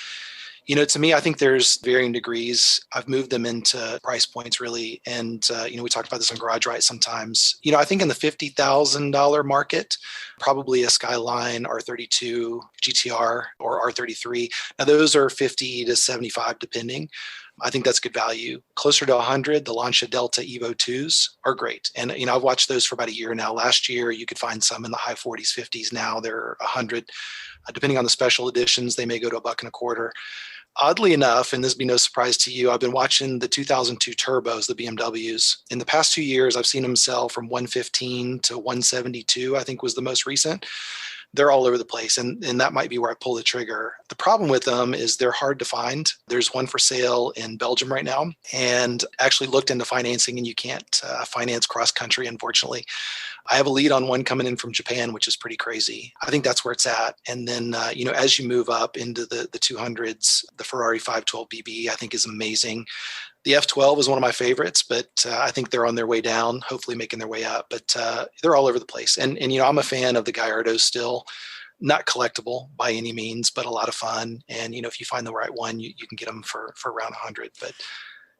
to me, I think there's varying degrees. I've moved them into price points really. And, we talked about this on Garage Right sometimes. I think in the $50,000 market, probably a Skyline R32 GTR or R33. Now those are 50 to 75 depending. I think that's good value. Closer to 100, the Lancia Delta Evo 2s are great. And, I've watched those for about a year now. Last year, you could find some in the high 40s, 50s. Now they're 100. Depending on the special editions, they may go to $1.25. Oddly enough, and this will be no surprise to you, I've been watching the 2002 turbos, the BMWs. In the past 2 years, I've seen them sell from 115 to 172, I think was the most recent. They're all over the place, and that might be where I pull the trigger. The problem with them is they're hard to find. There's one for sale in Belgium right now, and actually looked into financing, and you can't finance cross-country, unfortunately. I have a lead on one coming in from Japan, which is pretty crazy. I think that's where it's at. And then, as you move up into the 200s, the Ferrari 512 BB, I think is amazing. The F12 is one of my favorites, but I think they're on their way down, hopefully making their way up. But they're all over the place. And I'm a fan of the Gallardos still. Not collectible by any means, but a lot of fun. And, if you find the right one, you can get them for around 100. But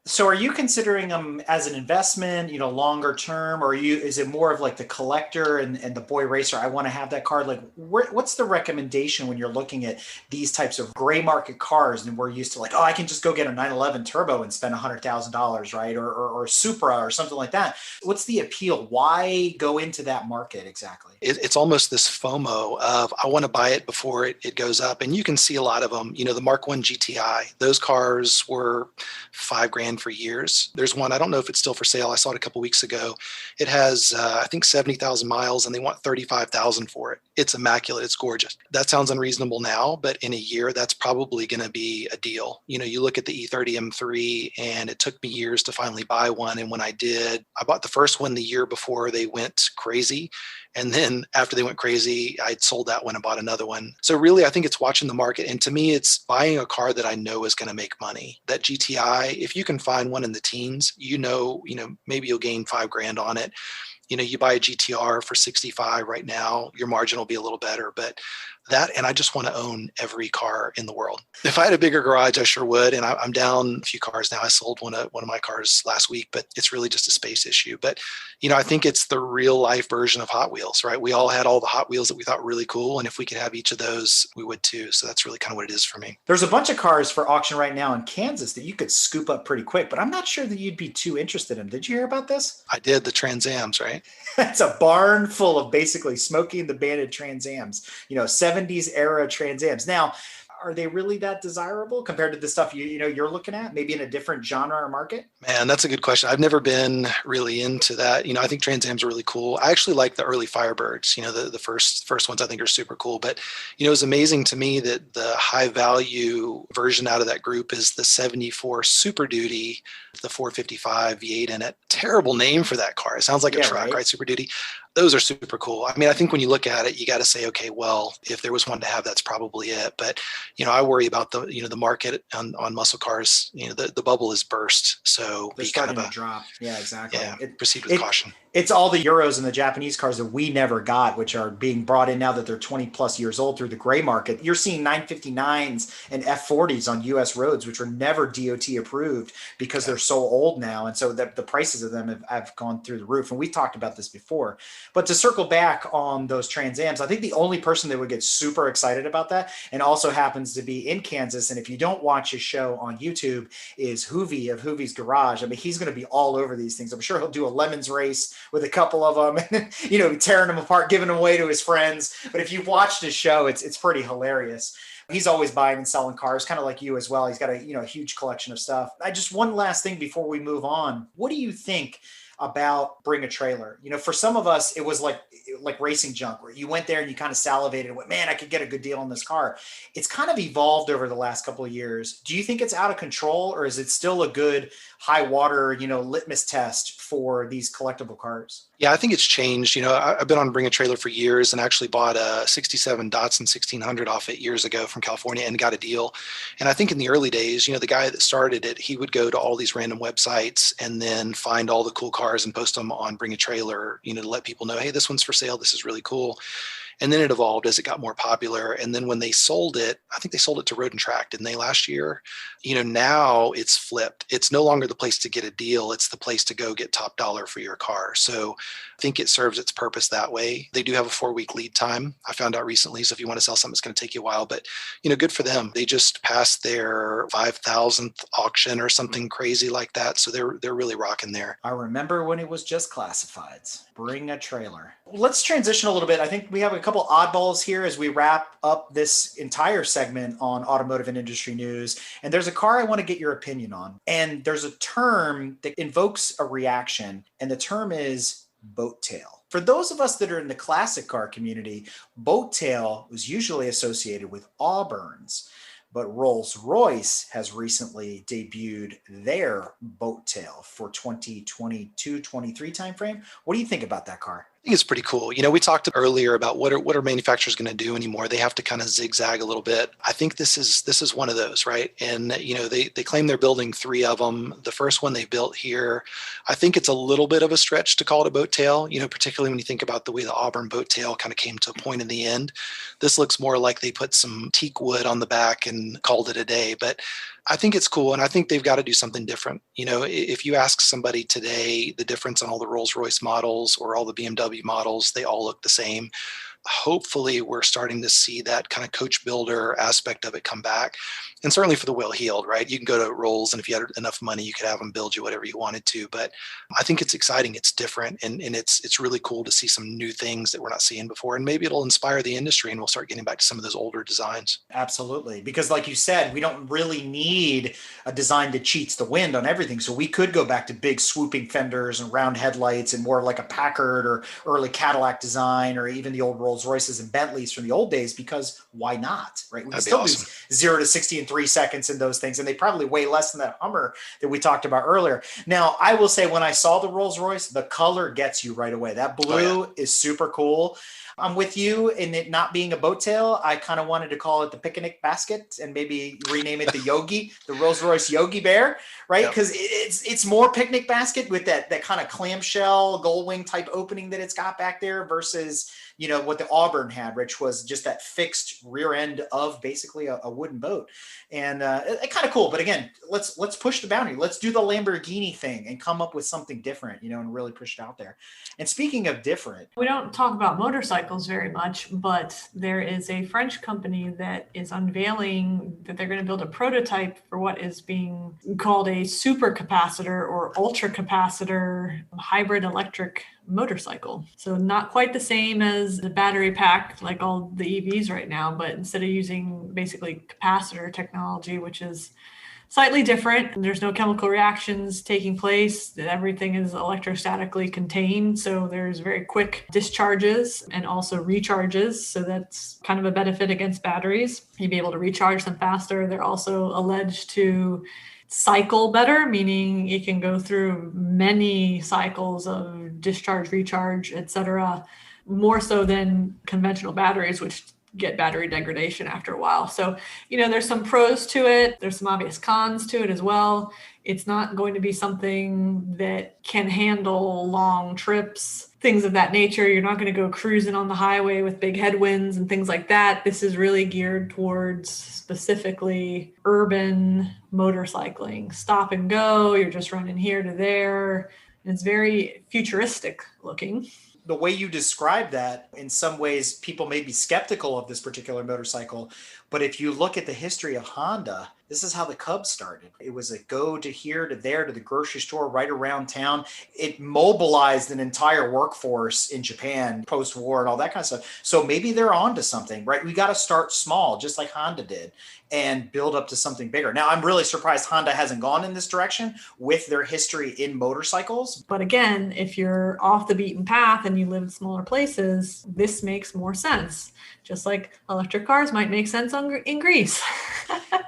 so are you considering them as an investment, longer term, or is it more of like the collector and the boy racer? I want to have that car. Like what's the recommendation when you're looking at these types of gray market cars? And we're used to like, I can just go get a 911 turbo and spend $100,000, right? Or Supra or something like that. What's the appeal? Why go into that market exactly? It's almost this FOMO of I want to buy it before it goes up. And you can see a lot of them, the Mark I GTI, those cars were $5,000 for years. There's one, I don't know if it's still for sale. I saw it a couple weeks ago. It has, I think 70,000 miles and they want 35,000 for it. It's immaculate. It's gorgeous. That sounds unreasonable now, but in a year, that's probably going to be a deal. You look at the E30 M3 and it took me years to finally buy one. And when I did, I bought the first one the year before they went crazy. And then after they went crazy, I'd sold that one and bought another one. So really, I think it's watching the market. And to me, it's buying a car that I know is going to make money. That GTI, if you can find one in the teens, maybe you'll gain $5,000 on it. You buy a GTR for 65 right now, your margin will be a little better, but that, and I just want to own every car in the world. If I had a bigger garage, I sure would. And I'm down a few cars now. I sold one of my cars last week, but it's really just a space issue. But, I think it's the real life version of Hot Wheels, right? We all had all the Hot Wheels that we thought were really cool. And if we could have each of those, we would too. So that's really kind of what it is for me. There's a bunch of cars for auction right now in Kansas that you could scoop up pretty quick, but I'm not sure that you'd be too interested in. Did you hear about this? I did, the Trans Ams, right? It's a barn full of basically Smokey and the Bandit Trans Ams, 70s era Trans Ams. Now, are they really that desirable compared to the stuff you're looking at, maybe in a different genre or market? Man, that's a good question. I've never been really into that. I think Trans Ams are really cool. I actually like the early Firebirds. The first ones I think are super cool. But it was amazing to me that the high value version out of that group is the 74 Super Duty, the 455 V8 in it. Terrible name for that car. It sounds like a truck, right? Super Duty. Those are super cool. I mean, I think when you look at it, you got to say, okay, well, if there was one to have, that's probably it. But, I worry about the market on muscle cars. The bubble is burst. So they're starting to drop. Yeah, exactly. Yeah, proceed with caution. It's all the Euros and the Japanese cars that we never got, which are being brought in now that they're 20 plus years old through the gray market. You're seeing 959s and F40s on US roads, which were never DOT approved because they're so old now. And so the prices of them have gone through the roof. And we talked about this before. But to circle back on those Trans Ams, I think the only person that would get super excited about that, and also happens to be in Kansas, and if you don't watch his show on YouTube, is Hoovie of Hoovie's Garage. I mean, he's going to be all over these things. I'm sure he'll do a lemons race with a couple of them and, tearing them apart, giving them away to his friends. But if you've watched his show, it's pretty hilarious. He's always buying and selling cars, kind of like you as well. He's got a huge collection of stuff. One last thing before we move on. What do you think about Bring a Trailer. For some of us, it was like racing junk, where you went there and you kind of salivated and went, man, I could get a good deal on this car. It's kind of evolved over the last couple of years. Do you think it's out of control, or is it still a good high water, litmus test for these collectible cars? Yeah, I think it's changed. I've been on Bring a Trailer for years and actually bought a 67 Datsun 1600 off it years ago from California and got a deal. And I think in the early days, the guy that started it, he would go to all these random websites and then find all the cool cars and post them on Bring a Trailer, to let people know, hey, this one's for sale. This is really cool. And then it evolved as it got more popular. And then when they sold it, I think they sold it to Road and Track, didn't they, last year? Now it's flipped. It's no longer the place to get a deal. It's the place to go get top dollar for your car. So I think it serves its purpose that way. They do have a 4-week lead time, I found out recently. So if you want to sell something, it's going to take you a while. But, good for them. They just passed their 5,000th auction or something crazy like that. So they're really rocking there. I remember when it was just classifieds. Bring a Trailer. Let's transition a little bit. I think we have a couple oddballs here as we wrap up this entire segment on automotive and industry news. And there's a car I want to get your opinion on. And there's a term that invokes a reaction, and the term is boat tail. For those of us that are in the classic car community, boat tail was usually associated with Auburns. But Rolls-Royce has recently debuted their boat tail for 2022-23 timeframe. What do you think about that car? I think it's pretty cool. We talked earlier about what are manufacturers going to do anymore. They have to kind of zigzag a little bit. I think this is one of those, right? And they claim they're building 3 of them. The first one they built here, I think it's a little bit of a stretch to call it a boat tail. Particularly when you think about the way the Auburn boat tail kind of came to a point in the end. This looks more like they put some teak wood on the back and called it a day. But I think it's cool, and I think they've got to do something different. If you ask somebody today the difference on all the Rolls-Royce models or all the BMW models, they all look the same. Hopefully, we're starting to see that kind of coach builder aspect of it come back. And certainly for the well-heeled, right? You can go to Rolls, and if you had enough money, you could have them build you whatever you wanted to. But I think it's exciting. It's different, and it's really cool to see some new things that we're not seeing before. And maybe it'll inspire the industry, and we'll start getting back to some of those older designs. Absolutely. Because like you said, we don't really need a design that cheats the wind on everything. So we could go back to big swooping fenders and round headlights and more like a Packard or early Cadillac design, or even the old Rolls Royces and Bentleys from the old days, because why not, right? We can still do 0 to 60 in 3 seconds in those things. And they probably weigh less than that Hummer that we talked about earlier. Now, I will say when I saw the Rolls Royce, the color gets you right away. That blue is super cool. I'm with you in it not being a boat tail. I kind of wanted to call it the picnic basket and maybe rename it the Yogi, the Rolls-Royce Yogi Bear, right? Because it's more picnic basket with that kind of clamshell gold wing type opening that it's got back there versus what the Auburn had, which was just that fixed rear end of basically a wooden boat. And it kind of cool. But again, let's push the boundary. Let's do the Lamborghini thing and come up with something different, and really push it out there. And speaking of different, we don't talk about motorcycles very much, but there is a French company that is unveiling that they're going to build a prototype for what is being called a super capacitor or ultra capacitor hybrid electric motorcycle. So not quite the same as the battery pack like all the EVs right now, but instead of using basically capacitor technology, which is slightly different, there's no chemical reactions taking place. Everything is electrostatically contained. So there's very quick discharges and also recharges. So that's kind of a benefit against batteries. You'd be able to recharge them faster. They're also alleged to cycle better, meaning you can go through many cycles of discharge, recharge, etc., more so than conventional batteries, which get battery degradation after a while. So, there's some pros to it. There's some obvious cons to it as well. It's not going to be something that can handle long trips, things of that nature. You're not going to go cruising on the highway with big headwinds and things like that. This is really geared towards specifically urban motorcycling. Stop and go. You're just running here to there. And it's very futuristic looking. The way you describe that, in some ways, people may be skeptical of this particular motorcycle. But if you look at the history of Honda, this is how the Cub started. It was a go to here, to there, to the grocery store right around town. It mobilized an entire workforce in Japan post-war and all that kind of stuff. So maybe they're onto something, right? We got to start small, just like Honda did, and build up to something bigger. Now, I'm really surprised Honda hasn't gone in this direction with their history in motorcycles. But again, if you're off the beaten path and you live in smaller places, this makes more sense. Just like electric cars might make sense in Greece.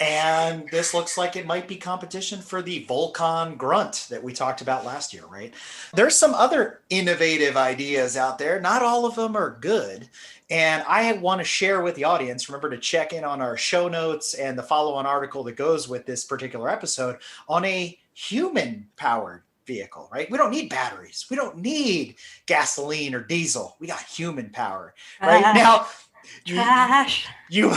And this looks like it might be competition for the Volcon Grunt that we talked about last year, right? There's some other innovative ideas out there. Not all of them are good. And I want to share with the audience, remember to check in on our show notes and the follow-on article that goes with this particular episode on a human-powered vehicle, right? We don't need batteries. We don't need gasoline or diesel. We got human power, right? Now, Trash. You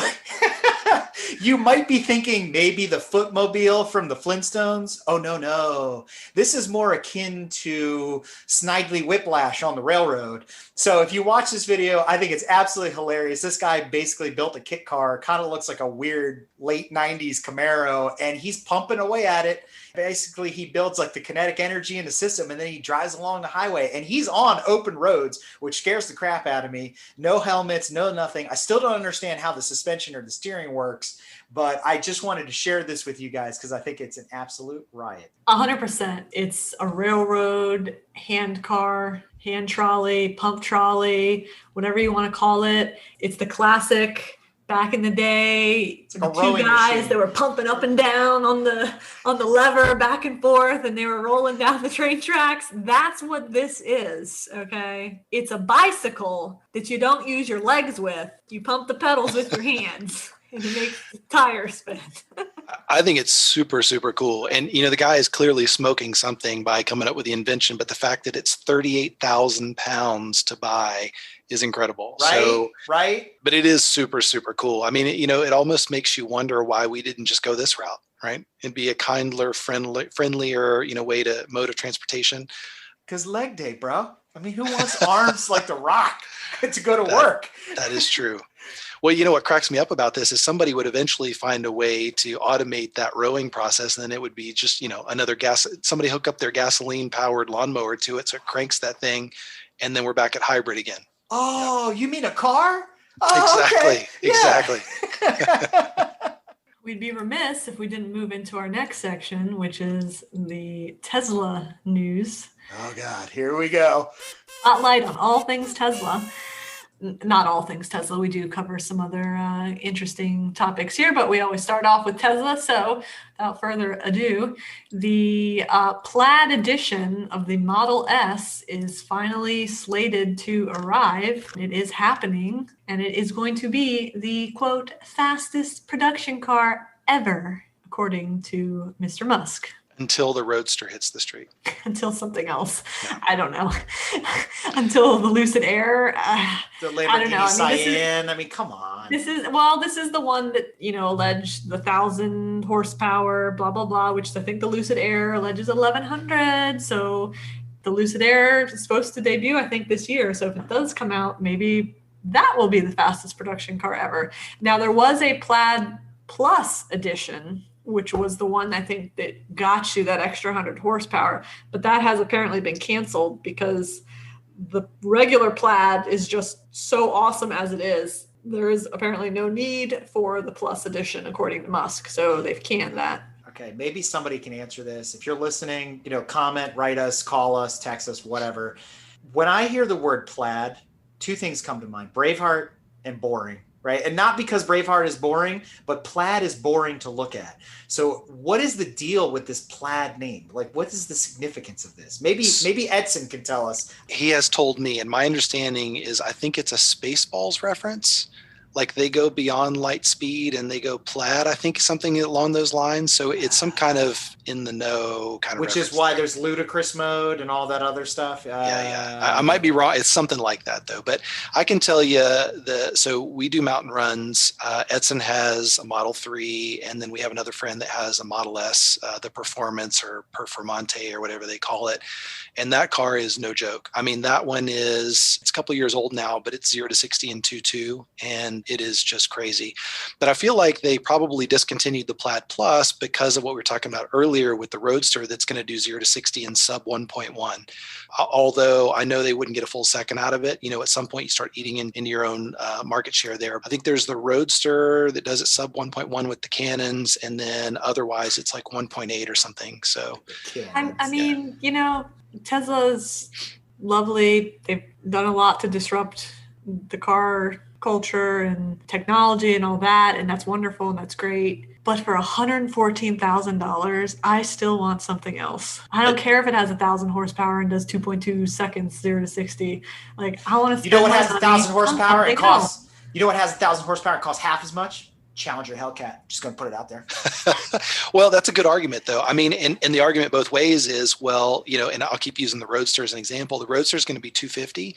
you might be thinking maybe the Footmobile from the Flintstones. Oh, no. This is more akin to Snidely Whiplash on the railroad. So if you watch this video, I think it's absolutely hilarious. This guy basically built a kit car, kind of looks like a weird late 90s Camaro, and he's pumping away at it. Basically, he builds like the kinetic energy in the system, and then he drives along the highway, and he's on open roads, which scares the crap out of me. No helmets, no nothing. I still don't understand how the suspension or the steering works, but I just wanted to share this with you guys because I think it's an absolute riot. 100%. It's a railroad hand car, hand trolley, pump trolley, whatever you want to call it. It's the classic. Back in the day, like two guys machine. that were pumping up and down on the lever back and forth, and they were rolling down the train tracks. That's what this is, okay? It's a bicycle that you don't use your legs with. You pump the pedals with your hands, and it makes the tires spin. I think it's super, super cool. And, the guy is clearly smoking something by coming up with the invention, but the fact that it's 38,000 pounds to buy is incredible. Right. But it is super, super cool. I mean, it almost makes you wonder why we didn't just go this route, right? And be a kinder, friendlier, way to mode of transportation. Because leg day, bro. I mean, who wants arms like The Rock to go to work? That is true. Well, what cracks me up about this is somebody would eventually find a way to automate that rowing process, and then it would be just, somebody hook up their gasoline powered lawnmower to it so it cranks that thing, and then we're back at hybrid again. Oh, you mean a car? Oh, Exactly. We'd be remiss if we didn't move into our next section, which is the Tesla news. Oh, God, here we go. Spotlight on all things Tesla. Not all things Tesla. We do cover some other interesting topics here, but we always start off with Tesla. So without further ado, the Plaid edition of the Model S is finally slated to arrive. It is happening, and it is going to be the, quote, fastest production car ever, according to Mr. Musk. Until the Roadster hits the street. Until something else. Yeah. I don't know. Until the Lucid Air. The Lamborghini I don't know. Cayenne. Come on. This is the one that, alleged the 1,000 horsepower, blah, blah, blah, which I think the Lucid Air alleges 1,100. So the Lucid Air is supposed to debut, I think, this year. So if it does come out, maybe that will be the fastest production car ever. Now, there was a Plaid Plus edition, which was the one I think that got you that extra 100 horsepower. But that has apparently been canceled because the regular Plaid is just so awesome as it is. There is apparently no need for the Plus edition, according to Musk. So they've canned that. Okay, maybe somebody can answer this. If you're listening, comment, write us, call us, text us, whatever. When I hear the word Plaid, two things come to mind: Braveheart and boring. Right. And not because Braveheart is boring, but Plaid is boring to look at. So what is the deal with this Plaid name? Like, what is the significance of this? Maybe Edson can tell us. He has told me, and my understanding is I think it's a Spaceballs reference. Like they go beyond light speed and they go plaid, I think something along those lines. So it's some kind of in the know kind of Which reference. is why there's ludicrous mode and all that other stuff. Yeah. I might be wrong. It's something like that though. But I can tell you so we do mountain runs. Edson has a Model 3, and then we have another friend that has a Model S, the Performance or Performante or whatever they call it. And that car is no joke. I mean, that one it's a couple of years old now, but it's 0 to 60 in 2.2. And it is just crazy. But I feel like they probably discontinued the Plaid Plus because of what we were talking about earlier with the Roadster that's going to do 0 to 60 in sub 1.1. Although I know they wouldn't get a full second out of it. At some point you start eating into your own market share there. I think there's the Roadster that does it sub 1.1 with the Cannons, and then otherwise it's like 1.8 or something. So I mean, Tesla's lovely. They've done a lot to disrupt the car culture and technology and all that, and that's wonderful and that's great. But for $114,000, I still want something else. I don't care if it has 1,000 horsepower and does 2.2 seconds 0 to 60. Like, I want to. You know what has 1,000 horsepower? It costs. You know what has 1,000 horsepower? It costs half as much. Challenger Hellcat. Just going to put it out there. Well, that's a good argument, though. I mean, and the argument both ways is, well, and I'll keep using the Roadster as an example. The Roadster is going to be 250,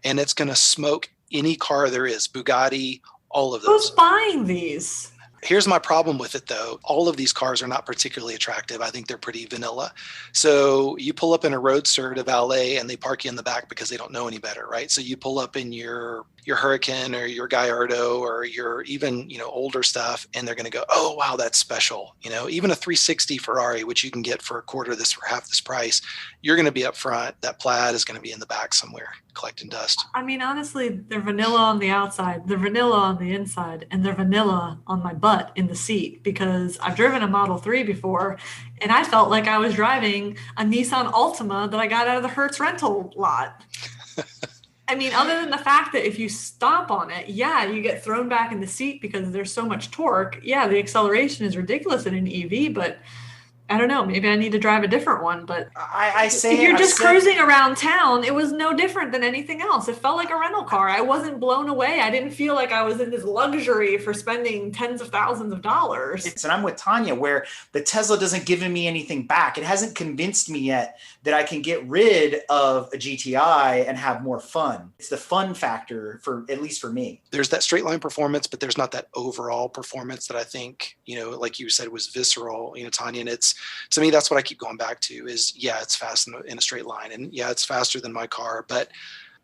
and it's going to smoke any car there is, Bugatti, all of those. Who's buying these? Here's my problem with it, though. All of these cars are not particularly attractive. I think they're pretty vanilla. So you pull up in a Roadster to valet and they park you in the back because they don't know any better, right? So you pull up in your Hurricane or your Gallardo or your even, older stuff, and they're going to go, oh, wow, that's special. Even a 360 Ferrari, which you can get for a quarter of this for half this price, you're going to be up front. That Plaid is going to be in the back somewhere collecting dust. I mean, honestly, they're vanilla on the outside, they're vanilla on the inside, and they're vanilla on my butt in the seat, because I've driven a Model 3 before and I felt like I was driving a Nissan Altima that I got out of the Hertz rental lot. I mean, other than the fact that if you stomp on it, yeah, you get thrown back in the seat because there's so much torque. Yeah, the acceleration is ridiculous in an EV, but I don't know. Maybe I need to drive a different one. But if you're just cruising around town, it was no different than anything else. It felt like a rental car. I wasn't blown away. I didn't feel like I was in this luxury for spending tens of thousands of dollars. And I'm with Tanya, where the Tesla doesn't give me anything back. It hasn't convinced me yet that I can get rid of a GTI and have more fun. It's the fun factor, for at least for me. There's that straight line performance, but there's not that overall performance that I think, like you said, was visceral, Tanya. And to me, that's what I keep going back to is, yeah, it's fast in a straight line. And yeah, it's faster than my car, but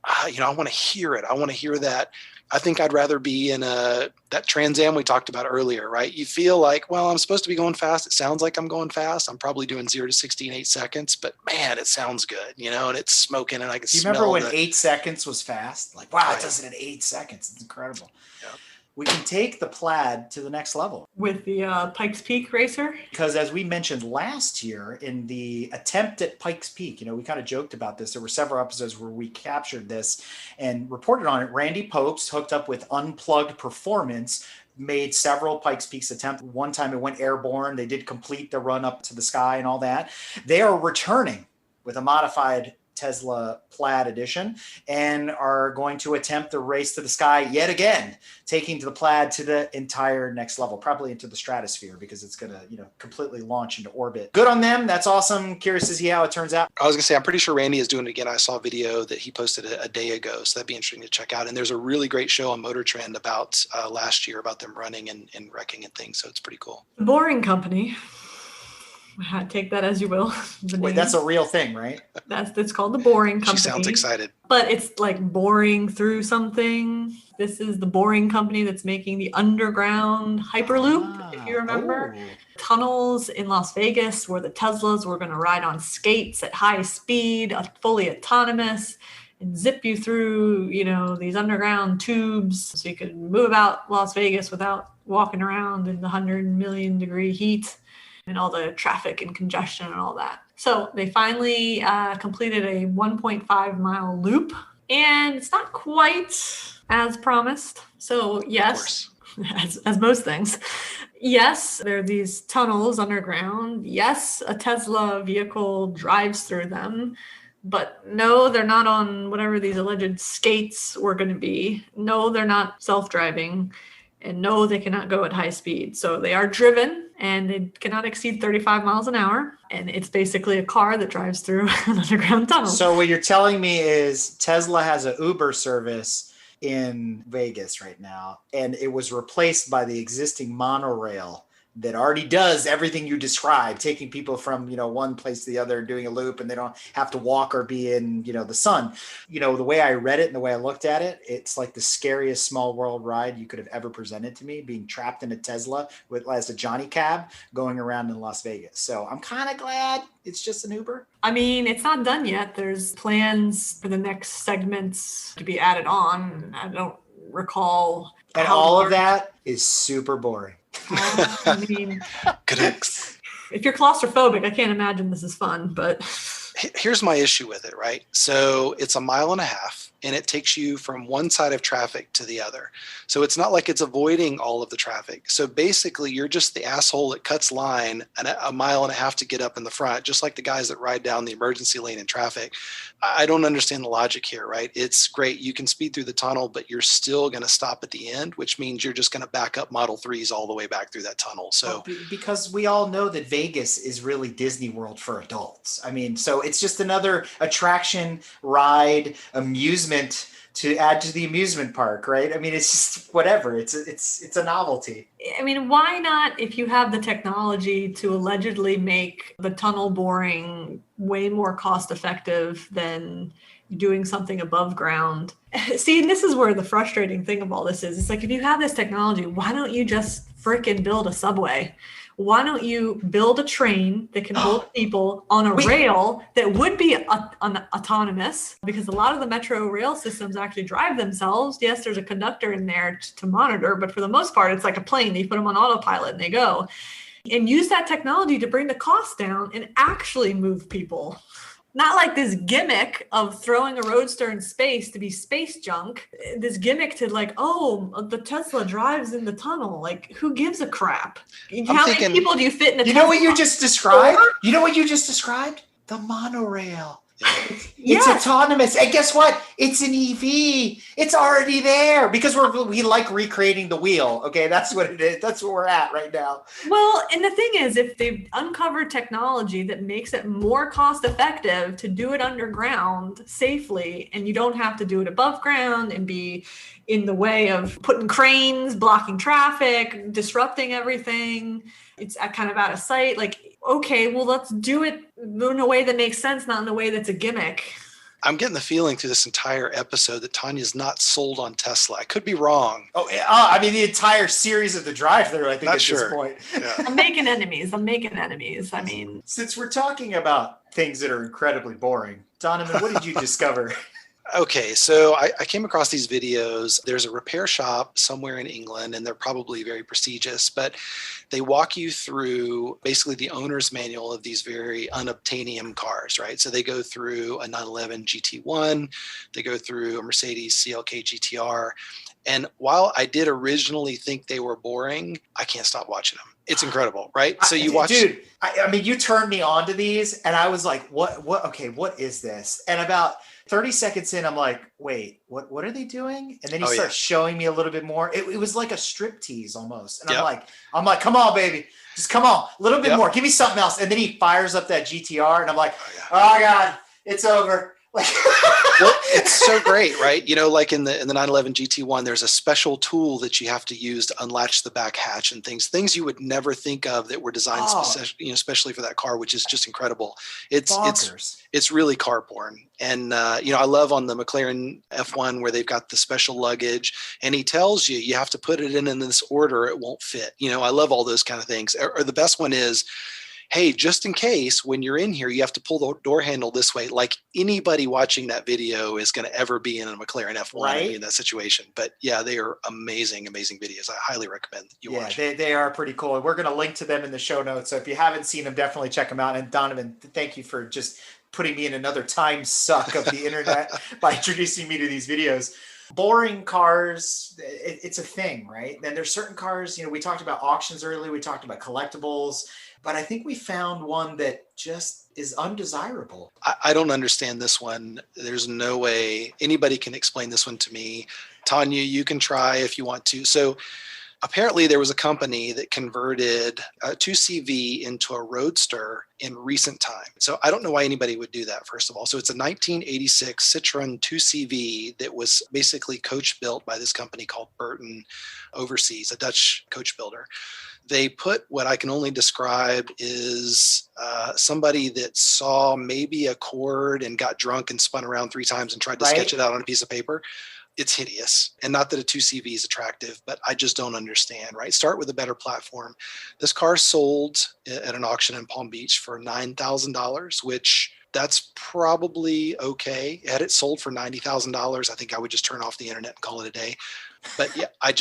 I want to hear it. I want to hear that. I think I'd rather be in that Trans Am we talked about earlier, right? You feel like, well, I'm supposed to be going fast. It sounds like I'm going fast. I'm probably doing 0 to 60 in 8 seconds, but man, it sounds good, and it's smoking and I can smell it. You remember when 8 seconds was fast? Like, wow, it does it in 8 seconds. It's incredible. Yeah. We can take the Plaid to the next level. With the Pikes Peak racer? Because as we mentioned last year in the attempt at Pikes Peak, we kind of joked about this. There were several episodes where we captured this and reported on it. Randy Popes, hooked up with Unplugged Performance, made several Pikes Peaks attempts. One time it went airborne. They did complete the run up to the sky and all that. They are returning with a modified Tesla Plaid edition and are going to attempt the race to the sky yet again, taking the Plaid to the entire next level, probably into the stratosphere, because it's going to, completely launch into orbit. Good on them. That's awesome. Curious to see how it turns out. I was going to say, I'm pretty sure Randy is doing it again. I saw a video that he posted a day ago, so that'd be interesting to check out. And there's a really great show on Motor Trend about last year about them running and wrecking and things. So it's pretty cool. The Boring Company. Take that as you will. Wait, that's a real thing, right? It's called The Boring Company. She sounds excited. But it's like boring through something. This is The Boring Company that's making the underground Hyperloop, if you remember. Oh. Tunnels in Las Vegas where the Teslas were going to ride on skates at high speed, fully autonomous, and zip you through, these underground tubes so you could move about Las Vegas without walking around in the 100 million degree heat and all the traffic and congestion and all that. So they finally completed a 1.5 mile loop, and it's not quite as promised. So yes, as most things, yes, there are these tunnels underground. Yes, a Tesla vehicle drives through them. But no, they're not on whatever these alleged skates were going to be. No, they're not self-driving. And no, they cannot go at high speed. So they are driven and they cannot exceed 35 miles an hour. And it's basically a car that drives through an underground tunnel. So what you're telling me is Tesla has an Uber service in Vegas right now, and it was replaced by the existing monorail that already does everything you described, taking people from, one place to the other, doing a loop, and they don't have to walk or be in, the sun. The way I read it and the way I looked at it, it's like the scariest small world ride you could have ever presented to me, being trapped in a Tesla as a Johnny Cab going around in Las Vegas. So I'm kind of glad it's just an Uber. I mean, it's not done yet. There's plans for the next segments to be added on. I don't recall. And all of that is super boring. I mean, Correct. if you're claustrophobic, I can't imagine this is fun, but Here's my issue with it, right? So it's 1.5 miles and it takes you from one side of traffic to the other. So it's not like it's avoiding all of the traffic. So basically you're just the asshole that cuts line and 1.5 miles to get up in the front, just like the guys that ride down the emergency lane in traffic. I don't understand the logic here, right? It's great. You can speed through the tunnel, but you're still going to stop at the end, which means you're just going to back up Model 3s all the way back through that tunnel. So because we all know that Vegas is really Disney World for adults. I mean, so it's just another attraction, ride, amusement to add to the amusement park, right? I mean, it's just whatever. It's a novelty. I mean, why not, if you have the technology to allegedly make the tunnel boring way more cost effective than doing something above ground? See, and this is where the frustrating thing of all this is. It's like, if you have this technology, why don't you just frickin' build a subway? Why don't you build a train that can hold people on a rail that would be autonomous? Because a lot of the metro rail systems actually drive themselves. Yes, there's a conductor in there to monitor, but for the most part, it's like a plane. They put them on autopilot and they go. And use that technology to bring the cost down and actually move people. Not like this gimmick of throwing a roadster in space to be space junk. This gimmick to like, oh, the Tesla drives in the tunnel. Like, who gives a crap? How many people do you fit in a Tesla? You know what you just described? You know what you just described? The monorail. It's autonomous. And guess what? It's an EV. It's already there because we like recreating the wheel. Okay, that's what it is. That's where we're at right now. Well, and the thing is, if they've uncovered technology that makes it more cost effective to do it underground safely, and you don't have to do it above ground and be in the way of putting cranes, blocking traffic, disrupting everything, it's kind of out of sight. Like, okay, well, let's do it in a way that makes sense, not in a way that's a gimmick. I'm getting the feeling through this entire episode that Tanya's not sold on Tesla. I could be wrong. I mean, the entire series of the drive-through, I think, at this point. Yeah. I'm making enemies. I mean, since we're talking about things that are incredibly boring, Donovan, what did you discover? Okay, so I came across these videos. There's a repair shop somewhere in England, and they're probably very prestigious, but they walk you through basically the owner's manual of these very unobtainium cars, right? So they go through a 911 GT1, they go through a Mercedes CLK GTR. And while I did originally think they were boring, I can't stop watching them. It's incredible, right? So you watch. Dude, I mean, you turned me on to these, and I was like, what, okay, what is this? And about 30 seconds in, I'm like, wait, what are they doing? And then he starts showing me a little bit more. It was like a strip tease almost. And I'm like, come on, baby. Just come on, a little bit more. Give me something else. And then he fires up that GTR, and I'm like, oh God, it's over. Like, well, it's so great, right? You know, like in the 911 GT1, there's a special tool that you have to use to unlatch the back hatch and things you would never think of that were designed especially for that car, which is just incredible. It's really car porn. And I love on the McLaren F1 where they've got the special luggage, and he tells you have to put it in this order, it won't fit. I love all those kind of things. Or the best one is, hey, just in case when you're in here, you have to pull the door handle this way. Like anybody watching that video is going to ever be in a McLaren F1 in that situation. But yeah, they are amazing, amazing videos. I highly recommend that you watch. Yeah, they are pretty cool. We're going to link to them in the show notes. So if you haven't seen them, definitely check them out. And Donovan, thank you for just putting me in another time suck of the internet by introducing me to these videos. Boring cars, it's a thing, right? Then there's certain cars, we talked about auctions earlier, we talked about collectibles, but I think we found one that just is undesirable. I don't understand this one. There's no way anybody can explain this one to me. Tanya, you can try if you want to. So Apparently, there was a company that converted a 2CV into a Roadster in recent time. So I don't know why anybody would do that, first of all. So it's a 1986 Citroen 2CV that was basically coach built by this company called Burton overseas, a Dutch coach builder. They put what I can only describe is somebody that saw maybe a chord and got drunk and spun around 3 times and tried to sketch it out on a piece of paper. It's hideous. And not that a 2CV is attractive, but I just don't understand, right? Start with a better platform. This car sold at an auction in Palm Beach for $9,000, which that's probably okay. Had it sold for $90,000, I think I would just turn off the internet and call it a day. But yeah, I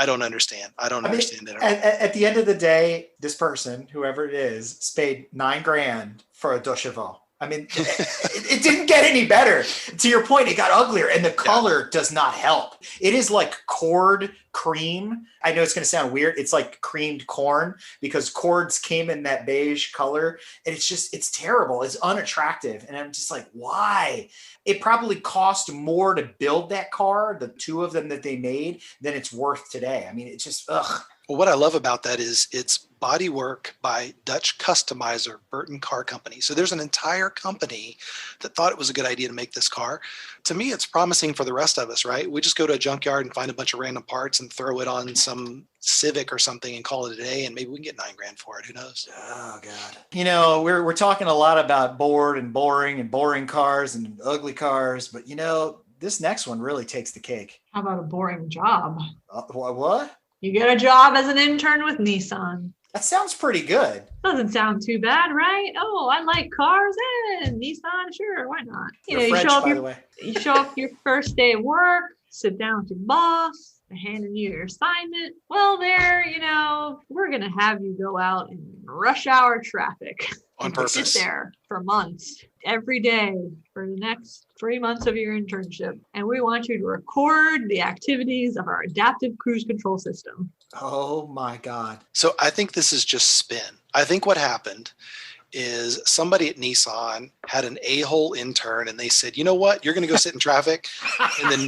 don't understand. I don't understand it at all. At the end of the day, this person, whoever it is, paid $9,000 for a Deux Chevaux. I mean, it didn't get any better. To your point, it got uglier, and the color does not help. It is like cord cream. I know it's going to sound weird. It's like creamed corn because cords came in that beige color, and it's terrible. It's unattractive, and I'm just like, why? It probably cost more to build that car, the 2 of them that they made, than it's worth today. I mean, it's just, ugh. Well, what I love about that is it's bodywork by Dutch customizer Burton Car Company. So there's an entire company that thought it was a good idea to make this car. To me, it's promising for the rest of us, right? We just go to a junkyard and find a bunch of random parts and throw it on some Civic or something and call it a day, and maybe we can get $9,000 for it. Who knows? Oh God! You know, we're talking a lot about bored and boring cars and ugly cars, but you know, this next one really takes the cake. How about a boring job? What? You get a job as an intern with Nissan. That sounds pretty good. Doesn't sound too bad, right? Oh, I like cars and Nissan. Sure, why not? You're French, by the way. You show up your first day of work, sit down with your boss, they're handing you your assignment. Well, we're going to have you go out in rush hour traffic. On purpose. Sit there for months, every day for the next 3 months of your internship. And we want you to record the activities of our adaptive cruise control system. Oh my God. So I think this is just spin. I think what happened is somebody at Nissan had an a-hole intern and they said, you know what, you're going to go sit in traffic. And then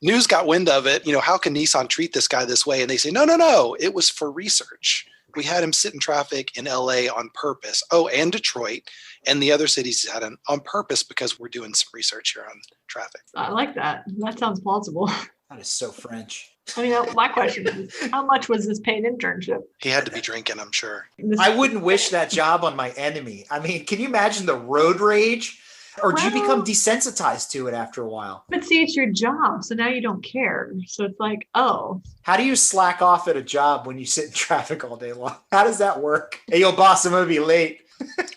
news got wind of it. You know, how can Nissan treat this guy this way? And they say, no, it was for research. We had him sit in traffic in LA on purpose. Oh, and Detroit and the other cities had him on purpose because we're doing some research here on traffic. I like that. That sounds plausible. That is so French. I mean, my question is, how much was this paid internship? He had to be drinking, I'm sure. I wouldn't wish that job on my enemy. I mean, can you imagine the road rage? Or do you become desensitized to it after a while? But see, it's your job, so now you don't care. So it's like, oh. How do you slack off at a job when you sit in traffic all day long? How does that work? Hey, yo, boss, I'm going to be late.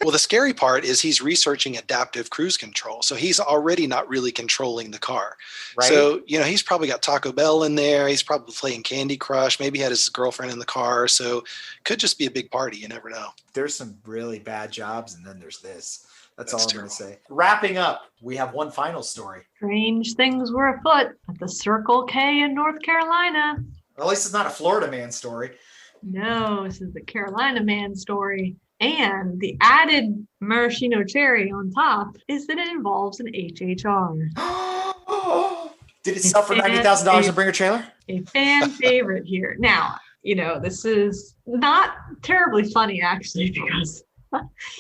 Well, the scary part is he's researching adaptive cruise control. So he's already not really controlling the car. Right. So, he's probably got Taco Bell in there. He's probably playing Candy Crush. Maybe he had his girlfriend in the car. So could just be a big party. You never know. There's some really bad jobs. And then there's this. That's all I'm going to say. Wrapping up, we have one final story. Strange things were afoot at the Circle K in North Carolina. Well, at least it's not a Florida man story. No, this is the Carolina man story. And the added maraschino cherry on top is that it involves an HHR. Did it sell for $90,000 in Bringer trailer? A fan favorite here. Now, this is not terribly funny, actually, because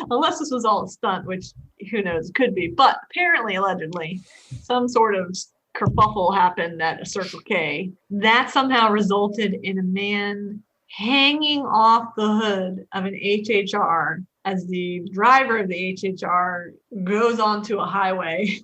unless this was all a stunt, which who knows, could be. But apparently, allegedly, some sort of kerfuffle happened at a Circle K. That somehow resulted in a man hanging off the hood of an HHR as the driver of the HHR goes onto a highway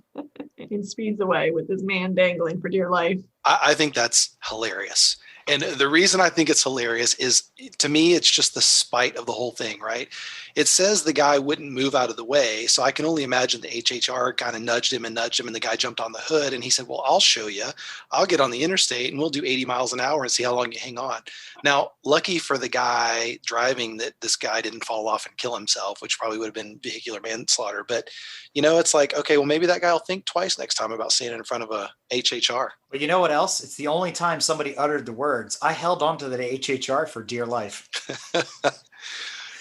and speeds away with this man dangling for dear life. I think that's hilarious. And the reason I think it's hilarious is, to me, it's just the spite of the whole thing, right? It says the guy wouldn't move out of the way. So I can only imagine the HHR kind of nudged him, and the guy jumped on the hood and he said, well, I'll show you. I'll get on the interstate and we'll do 80 miles an hour and see how long you hang on. Now, lucky for the guy driving that this guy didn't fall off and kill himself, which probably would have been vehicular manslaughter. But, it's like, okay, well, maybe that guy will think twice next time about standing in front of a HHR. But you know what else? It's the only time somebody uttered the words, I held onto that HHR for dear life.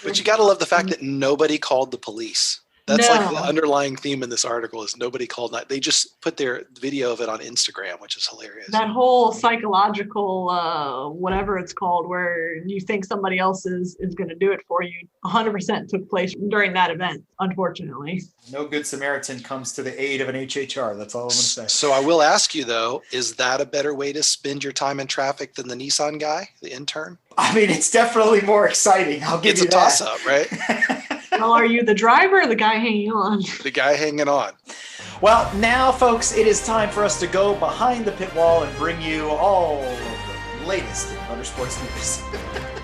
But you got to love the fact that nobody called the police. That's like the No. underlying theme in this article is nobody called night. They just put their video of it on Instagram, which is hilarious. That whole psychological, whatever it's called, where you think somebody else is going to do it for you, 100% took place during that event, unfortunately. No good Samaritan comes to the aid of an HHR. That's all I'm going to say. So I will ask you though, is that a better way to spend your time in traffic than the Nissan guy, the intern? I mean, it's definitely more exciting. I'll give It's you a that. toss up, right? Well, are you the driver or the guy hanging on? The guy hanging on. Well, now, folks, it is time for us to go behind the pit wall and bring you all of the latest in motorsports news.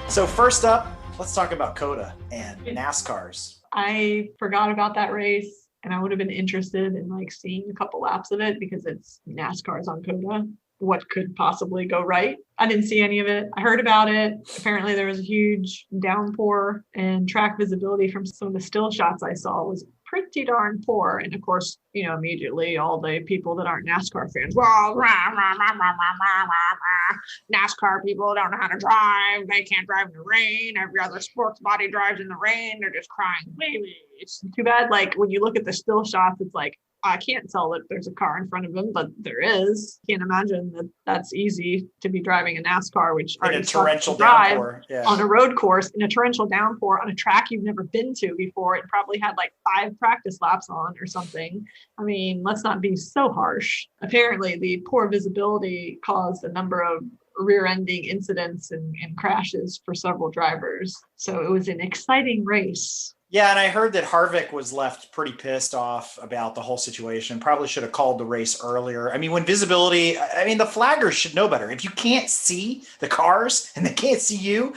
So first up, let's talk about COTA and NASCARs. I forgot about that race, and I would have been interested in like seeing a couple laps of it because it's NASCAR's on COTA. What could possibly go right? I didn't see any of it. I heard about it. Apparently there was a huge downpour, and track visibility from some of the still shots I saw was pretty darn poor. And of course, immediately all the people that aren't NASCAR fans, well, NASCAR people don't know how to drive. They can't drive in the rain. Every other sports body drives in the rain. They're just crying, baby. It's too bad. Like when you look at the still shots, it's like, I can't tell that there's a car in front of him, but there is. Can't imagine that that's easy to be driving a NASCAR, which In already a sucks torrential to drive downpour. Yeah. on a road course in a torrential downpour on a track you've never been to before. It probably had like 5 practice laps on or something. I mean, let's not be so harsh. Apparently, the poor visibility caused a number of rear-ending incidents and crashes for several drivers. So it was an exciting race. Yeah, and I heard that Harvick was left pretty pissed off about the whole situation. Probably should have called the race earlier. I mean, when visibility, the flaggers should know better. If you can't see the cars and they can't see you,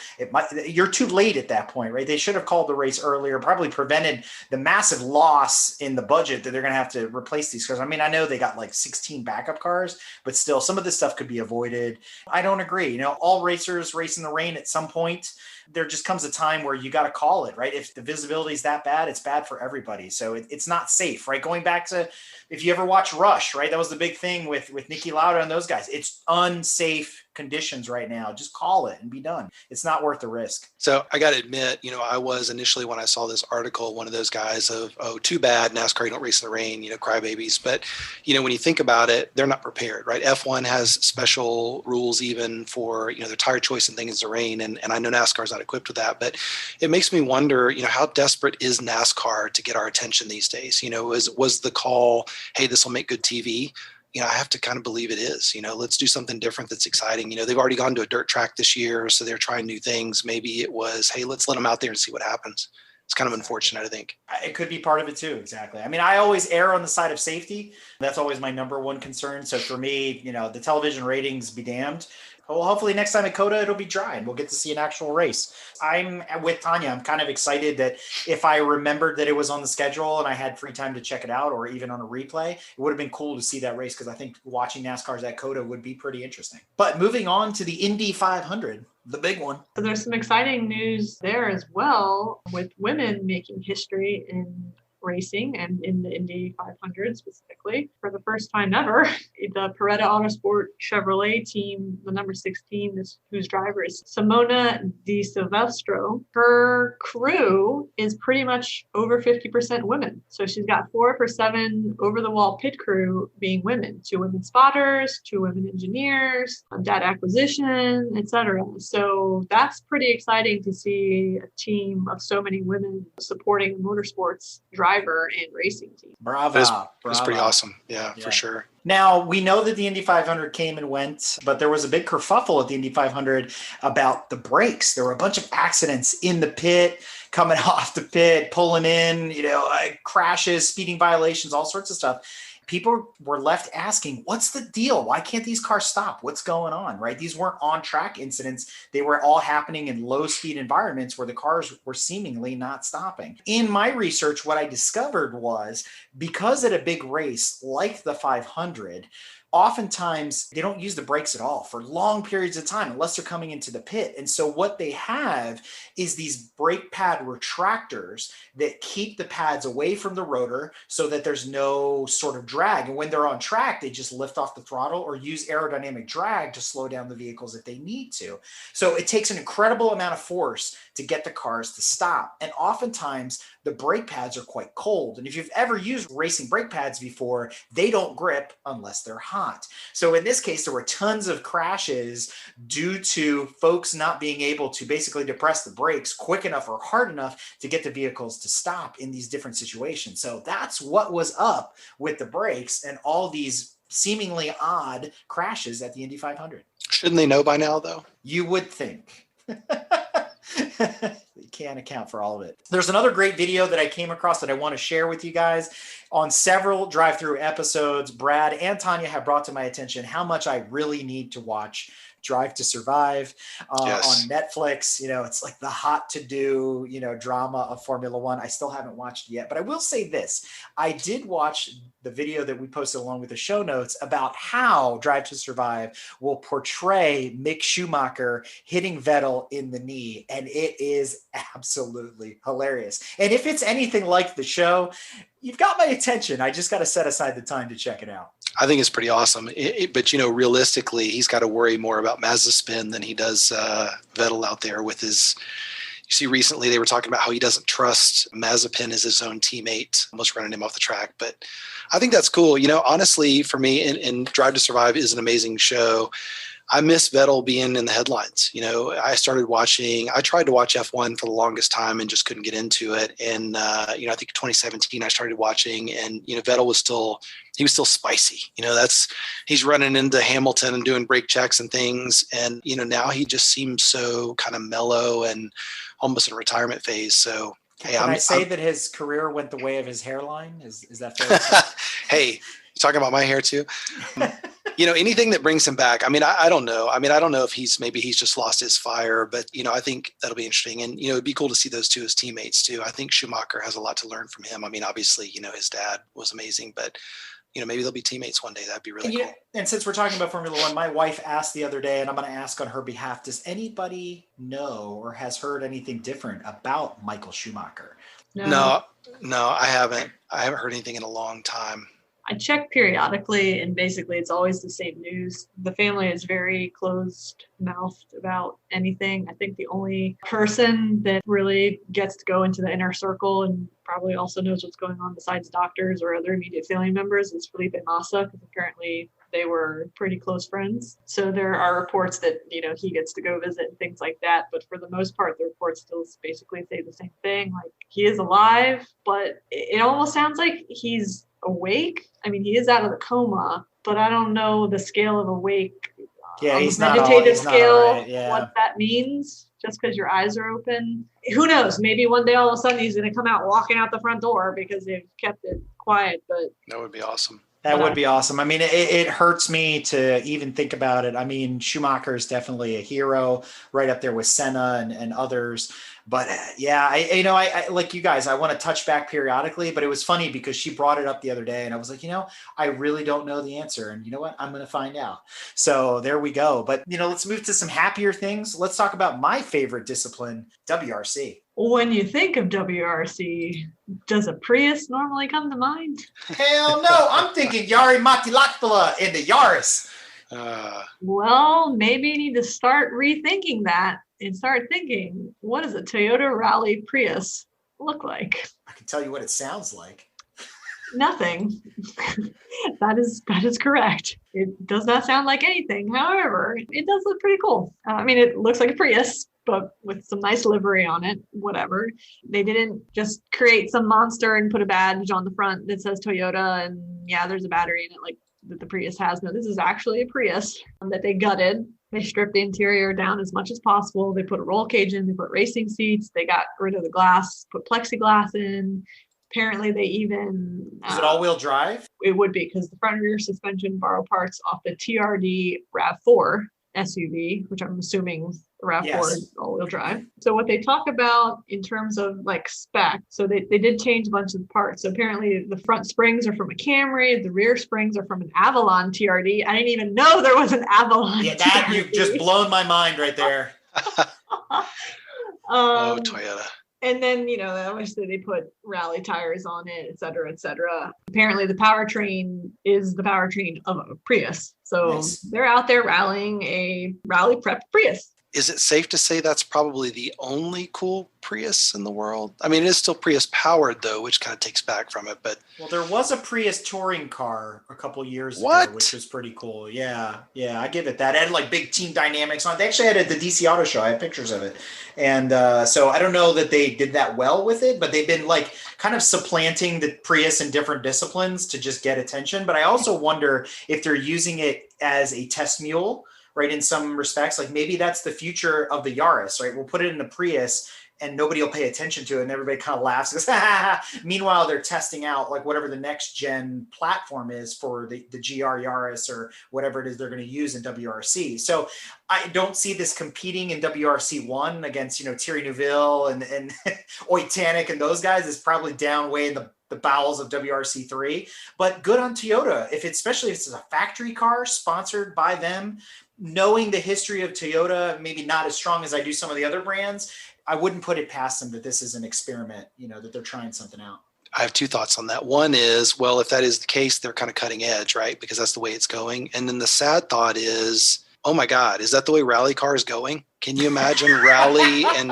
you're too late at that point, right? They should have called the race earlier, probably prevented the massive loss in the budget that they're going to have to replace these cars. I mean, I know they got like 16 backup cars, but still some of this stuff could be avoided. I don't agree. All racers race in the rain at some point. There just comes a time where you got to call it, right? If the visibility is that bad, it's bad for everybody. So it's not safe, right? Going back to, if you ever watch Rush, right? That was the big thing with Niki Lauda and those guys. It's unsafe conditions right now. Just call it and be done. It's not worth the risk. So I got to admit, I was initially, when I saw this article, one of those guys of, oh, too bad, NASCAR, you don't race in the rain, crybabies. But, when you think about it, they're not prepared, right? F1 has special rules even for, their tire choice and things in the rain. And I know NASCAR is not equipped with that, but it makes me wonder, how desperate is NASCAR to get our attention these days? Was the call, hey, this will make good TV? I have to kind of believe it is. Let's do something different that's exciting. They've already gone to a dirt track this year, so they're trying new things. Maybe it was, hey, let's let them out there and see what happens. It's kind of unfortunate, I think. It could be part of it too. Exactly. I mean, I always err on the side of safety. That's always my number one concern. So for me, the television ratings be damned. Well, hopefully next time at COTA, it'll be dry and we'll get to see an actual race. I'm with Tanya. I'm kind of excited that if I remembered that it was on the schedule and I had free time to check it out or even on a replay, it would have been cool to see that race because I think watching NASCARs at COTA would be pretty interesting. But moving on to the Indy 500, the big one. So there's some exciting news there as well, with women making history in racing and in the Indy 500 specifically. For the first time ever, the Paretta Autosport Chevrolet team, the number 16, whose driver is Simona Di Silvestro, her crew is pretty much over 50% women. So she's got 4 of her 7 over-the-wall pit crew being women, 2 women spotters, 2 women engineers, data acquisition, etc. So that's pretty exciting to see a team of so many women supporting a motorsports driver and racing team. Bravo. It's pretty awesome. Yeah, for sure. Now, we know that the Indy 500 came and went, but there was a big kerfuffle at the Indy 500 about the brakes. There were a bunch of accidents in the pit, coming off the pit, pulling in, crashes, speeding violations, all sorts of stuff. People were left asking, what's the deal? Why can't these cars stop? What's going on, right? These weren't on-track incidents. They were all happening in low-speed environments where the cars were seemingly not stopping. In my research, what I discovered was because at a big race like the 500, oftentimes they don't use the brakes at all for long periods of time unless they're coming into the pit. And so what they have is these brake pad retractors that keep the pads away from the rotor so that there's no sort of drag. And when they're on track, they just lift off the throttle or use aerodynamic drag to slow down the vehicles if they need to. So it takes an incredible amount of force to get the cars to stop. And oftentimes the brake pads are quite cold. And if you've ever used racing brake pads before, they don't grip unless they're hot. So in this case, there were tons of crashes due to folks not being able to basically depress the brakes quick enough or hard enough to get the vehicles to stop in these different situations. So that's what was up with the brakes and all these seemingly odd crashes at the Indy 500. Shouldn't they know by now, though? You would think. You can't account for all of it. There's another great video that I came across that I want to share with you guys. On several drive-through episodes, Brad and Tanya have brought to my attention how much I really need to watch Drive to Survive Yes. on Netflix. You know, it's like the hot to do, you know, drama of Formula One. I still haven't watched it yet, but I will say this. I did watch the video that we posted along with the show notes about how Drive to Survive will portray Mick Schumacher hitting Vettel in the knee. And it is absolutely hilarious. And if it's anything like the show, you've got my attention. I just got to set aside the time to check it out. I think it's pretty awesome. But, you know, realistically, he's got to worry more about Mazepin than he does Vettel out there with his. You see, recently they were talking about how he doesn't trust Mazepin as his own teammate, almost running him off the track. But I think that's cool. You know, honestly, for me, and Drive to Survive is an amazing show. I miss Vettel being in the headlines. You know, I tried to watch F1 for the longest time and just couldn't get into it. And, you know, I think in 2017 I started watching, and, you know, Vettel was still spicy. You know, he's running into Hamilton and doing brake checks and things. And, you know, now he just seems so kind of mellow and almost in a retirement phase. So, hey, Can I say that his career went the way of his hairline? Is that fair to say? Hey, you talking about my hair too? You know, anything that brings him back. I mean, I don't know. I mean, I don't know if he's just lost his fire, but, you know, I think that'll be interesting. And, you know, it'd be cool to see those two as teammates too. I think Schumacher has a lot to learn from him. I mean, obviously, you know, his dad was amazing, but, you know, maybe they'll be teammates one day. That'd be really cool. And since we're talking about Formula One, my wife asked the other day, and I'm going to ask on her behalf, does anybody know or has heard anything different about Michael Schumacher? No, I haven't. I haven't heard anything in a long time. I check periodically, and basically it's always the same news. The family is very closed-mouthed about anything. I think the only person that really gets to go into the inner circle and probably also knows what's going on besides doctors or other immediate family members is Felipe Massa, because apparently they were pretty close friends. So there are reports that, you know, he gets to go visit and things like that. But for the most part, the reports still basically say the same thing. Like, he is alive, but it almost sounds like he's awake. I mean, he is out of the coma, but I don't know the scale of awake. Yeah, on he's the not meditative scale, right, yeah. what that means, just because your eyes are open. Who knows? Maybe one day all of a sudden he's going to come out walking out the front door because they've kept it quiet. But That would be awesome. That would be awesome. I mean, it hurts me to even think about it. I mean, Schumacher is definitely a hero, right up there with Senna and others. But yeah, I like you guys, I want to touch back periodically, but it was funny because she brought it up the other day and I was like, you know, I really don't know the answer. And you know what? I'm going to find out. So there we go. But, you know, let's move to some happier things. Let's talk about my favorite discipline, WRC. when you think of WRC, does a Prius normally come to mind? Hell no. I'm thinking Jari Matilakpala in the Yaris. Well, maybe you need to start rethinking that and start thinking, what does a Toyota Rally Prius look like? I can tell you what it sounds like. Nothing. That is correct. It does not sound like anything. However, it does look pretty cool. I mean, it looks like a Prius, but with some nice livery on it, whatever. They didn't just create some monster and put a badge on the front that says Toyota and yeah, there's a battery in it like that the Prius has. No, this is actually a Prius that they gutted. They stripped the interior down as much as possible. They put a roll cage in, they put racing seats, they got rid of the glass, put plexiglass in. Apparently they even... Is it all-wheel drive? It would be, because the front and rear suspension borrow parts off the TRD RAV4, SUV, which I'm assuming the RAV4 Yes. is all-wheel drive. So what they talk about in terms of like spec, so they did change a bunch of parts. So apparently the front springs are from a Camry, the rear springs are from an Avalon TRD. I didn't even know there was an Avalon Yeah, that TRD. you've just blown my mind right there. Oh, Toyota. And then, obviously they put rally tires on it, et cetera, et cetera. Apparently the powertrain is the powertrain of a Prius. So Nice. they're out there rallying a rally prep Prius. Is it safe to say that's probably the only cool Prius in the world? I mean, it is still Prius powered though, which kind of takes back from it, but Well, there was a Prius touring car a couple years What? ago, which was pretty cool. Yeah, I give it that. It had like big team dynamics on it. They actually had it at the DC Auto Show. I have pictures of it. And so I don't know that they did that well with it, but they've been like kind of supplanting the Prius in different disciplines to just get attention. But I also wonder if they're using it as a test mule, right? In some respects, like maybe that's the future of the Yaris, right? We'll put it in a Prius and nobody will pay attention to it and everybody kind of laughs and goes, ha, ha, ha. Meanwhile, they're testing out like whatever the next gen platform is for the GR Yaris or whatever it is they're going to use in WRC. So I don't see this competing in WRC1 against, Thierry Neuville and Oitanic and those guys. Is probably down way in the bowels of WRC3, but good on Toyota. Especially if it's a factory car sponsored by them, knowing the history of Toyota, maybe not as strong as I do some of the other brands, I wouldn't put it past them that this is an experiment, that they're trying something out. I have two thoughts on that. One is, well, if that is the case, they're kind of cutting edge, right? Because that's the way it's going. And then the sad thought is, oh my God, is that the way rally car is going? Can you imagine rally in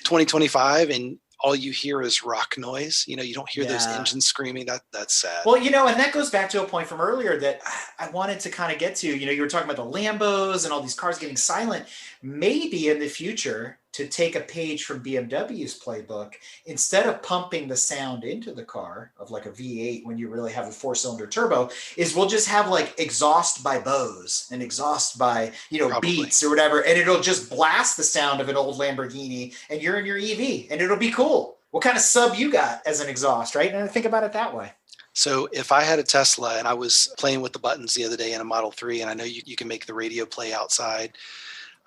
2025 and all you hear is rock noise? You don't hear those engines screaming. That's sad. Well, and that goes back to a point from earlier that I wanted to kind of get to. You were talking about the Lambos and all these cars getting silent. Maybe in the future, to take a page from BMW's playbook, instead of pumping the sound into the car of like a V8 when you really have a 4-cylinder turbo, is we'll just have like exhaust by Bose and exhaust by, Beats or whatever. And it'll just blast the sound of an old Lamborghini and you're in your EV and it'll be cool. What kind of sub you got as an exhaust, right? And I think about it that way. So if I had a Tesla and I was playing with the buttons the other day in a Model 3, and I know you can make the radio play outside,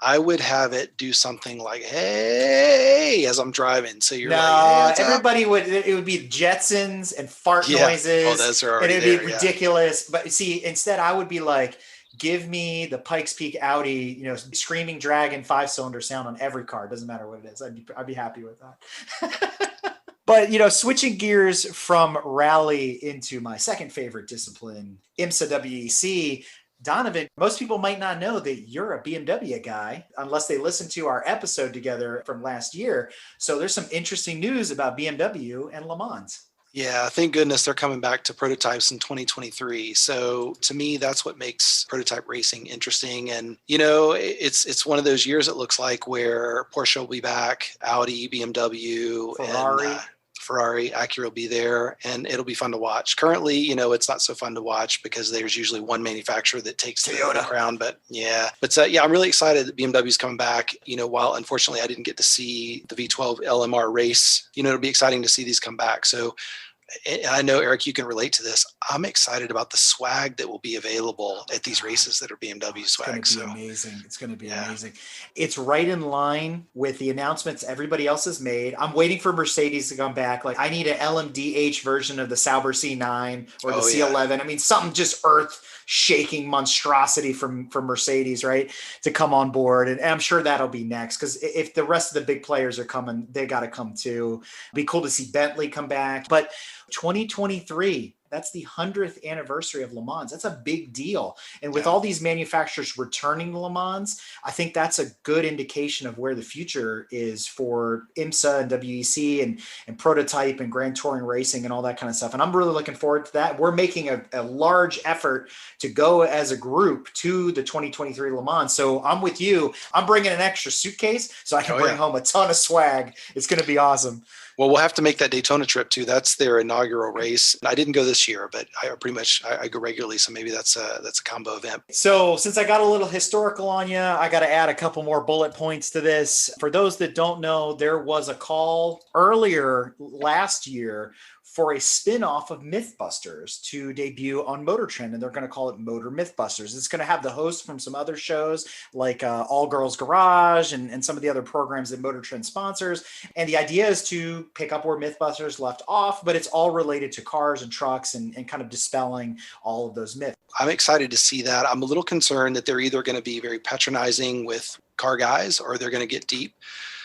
I would have it do something like, hey, as I'm driving. So you're like, hey, everybody it would be Jetsons and fart noises. Oh, those are already and it'd be ridiculous. But see, instead I would be like, give me the Pikes Peak Audi, screaming dragon 5-cylinder sound on every car. Doesn't matter what it is. I'd be happy with that. But, switching gears from rally into my second favorite discipline, IMSA WEC, Donovan, most people might not know that you're a BMW guy unless they listen to our episode together from last year. So there's some interesting news about BMW and Le Mans. Yeah, thank goodness they're coming back to prototypes in 2023. So to me, that's what makes prototype racing interesting. And, it's one of those years, it looks like, where Porsche will be back, Audi, BMW, Ferrari, Acura will be there, and it'll be fun to watch. Currently, it's not so fun to watch because there's usually one manufacturer that takes the crown. But I'm really excited that BMW is coming back. While unfortunately I didn't get to see the V12 LMR race, it'll be exciting to see these come back. So I know, Eric, you can relate to this. I'm excited about the swag that will be available at these races that are BMW swag. It's going to be amazing. It's going to be amazing. It's right in line with the announcements everybody else has made. I'm waiting for Mercedes to come back. Like, I need an LMDH version of the Sauber C9 or the C11. Yeah. I mean, something just earth-shaking monstrosity from Mercedes, right, to come on board. And I'm sure that'll be next, because if the rest of the big players are coming, they got to come too. It'd be cool to see Bentley come back. But 2023, that's the 100th anniversary of Le Mans. That's a big deal. And with all these manufacturers returning to Le Mans, I think that's a good indication of where the future is for IMSA and WEC and prototype and Grand Touring racing and all that kind of stuff. And I'm really looking forward to that. We're making a large effort to go as a group to the 2023 Le Mans. So I'm with you. I'm bringing an extra suitcase so I can bring home a ton of swag. It's going to be awesome. Well, we'll have to make that Daytona trip too. That's their inaugural race. I didn't go this this year, but I go regularly, so maybe that's a combo event. So since I got a little historical on you, I got to add a couple more bullet points to this. For those that don't know, there was a call earlier last year for a spin-off of Mythbusters to debut on Motor Trend, and they're going to call it Motor Mythbusters. It's going to have the hosts from some other shows like All Girls Garage and some of the other programs that Motor Trend sponsors. And the idea is to pick up where Mythbusters left off, but it's all related to cars and trucks and kind of dispelling all of those myths. I'm excited to see that. I'm a little concerned that they're either going to be very patronizing with car guys or they're going to get deep.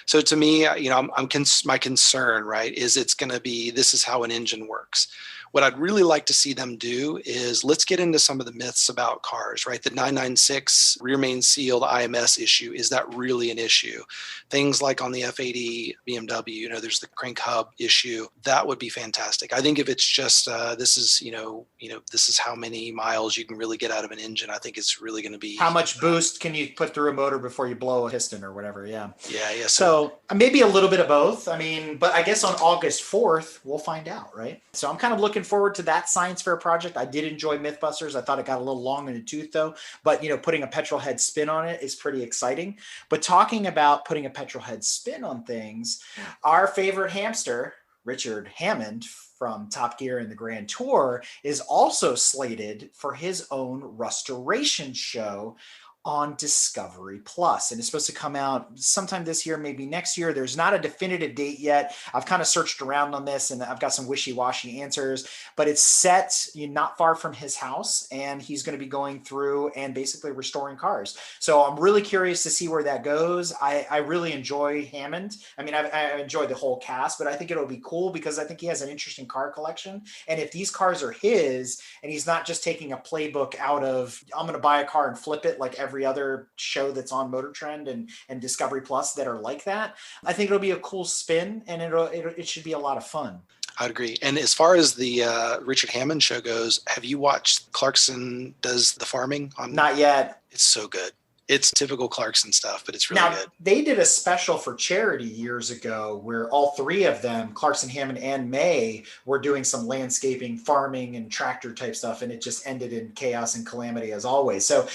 So to me, my concern, right, is it's going to be, this is how an engine works. What I'd really like to see them do is let's get into some of the myths about cars, right? The 996 rear main seal, the IMS issue, is that really an issue? Things like on the F80 BMW, there's the crank hub issue. That would be fantastic. I think if it's just, this is how many miles you can really get out of an engine, I think it's really going to be. How much boost can you put through a motor before you blow a piston or whatever? Yeah. Yeah. So maybe a little bit of both. But I guess on August 4th, we'll find out, right? So I'm kind of looking forward to that science fair project. I did enjoy Mythbusters. I thought it got a little long in the tooth though, but putting a petrol head spin on it is pretty exciting. But talking about putting a petrol head spin on things, our favorite hamster, Richard Hammond from Top Gear and the Grand Tour, is also slated for his own restoration show on Discovery Plus, and it's supposed to come out sometime this year, maybe next year. There's not a definitive date yet. I've kind of searched around on this and I've got some wishy-washy answers, but it's set not far from his house, and he's going to be going through and basically restoring cars. So I'm really curious to see where that goes. I really enjoy Hammond. I enjoy the whole cast, but I think it'll be cool because I think he has an interesting car collection. And if these cars are his and he's not just taking a playbook out of, I'm going to buy a car and flip it like every other show that's on Motor Trend and Discovery Plus that are like that, I think it'll be a cool spin, and it should be a lot of fun. I'd agree. And as far as the Richard Hammond show goes, have you watched Clarkson Does the Farming? Not yet. It's so good. It's typical Clarkson stuff, but it's really good. They did a special for charity years ago where all three of them, Clarkson, Hammond, and May, were doing some landscaping, farming, and tractor type stuff, and it just ended in chaos and calamity as always. So,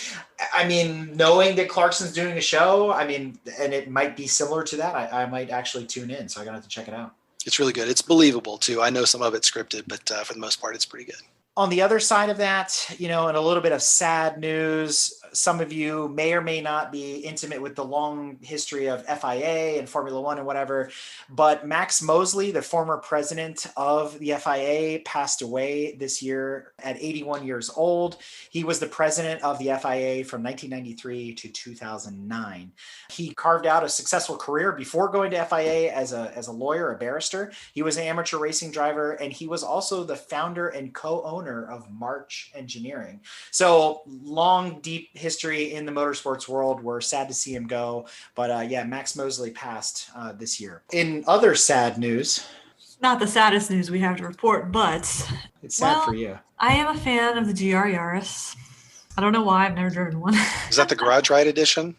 knowing that Clarkson's doing a show, and it might be similar to that, I might actually tune in, so I'm going to have to check it out. It's really good. It's believable, too. I know some of it's scripted, but for the most part, it's pretty good. On the other side of that, and a little bit of sad news, some of you may or may not be intimate with the long history of FIA and Formula One and whatever, but Max Mosley, the former president of the FIA, passed away this year at 81 years old. He was the president of the FIA from 1993 to 2009. He carved out a successful career before going to FIA as a lawyer, a barrister. He was an amateur racing driver, and he was also the founder and co-owner of March Engineering. So long, deep history in the motorsports world. We're sad to see him go, but Max Mosley passed this year. In other sad news, not the saddest news we have to report, but it's sad for you. I am a fan of the GR Yaris. I don't know why. I've never driven one. Is that the Garage Ride edition?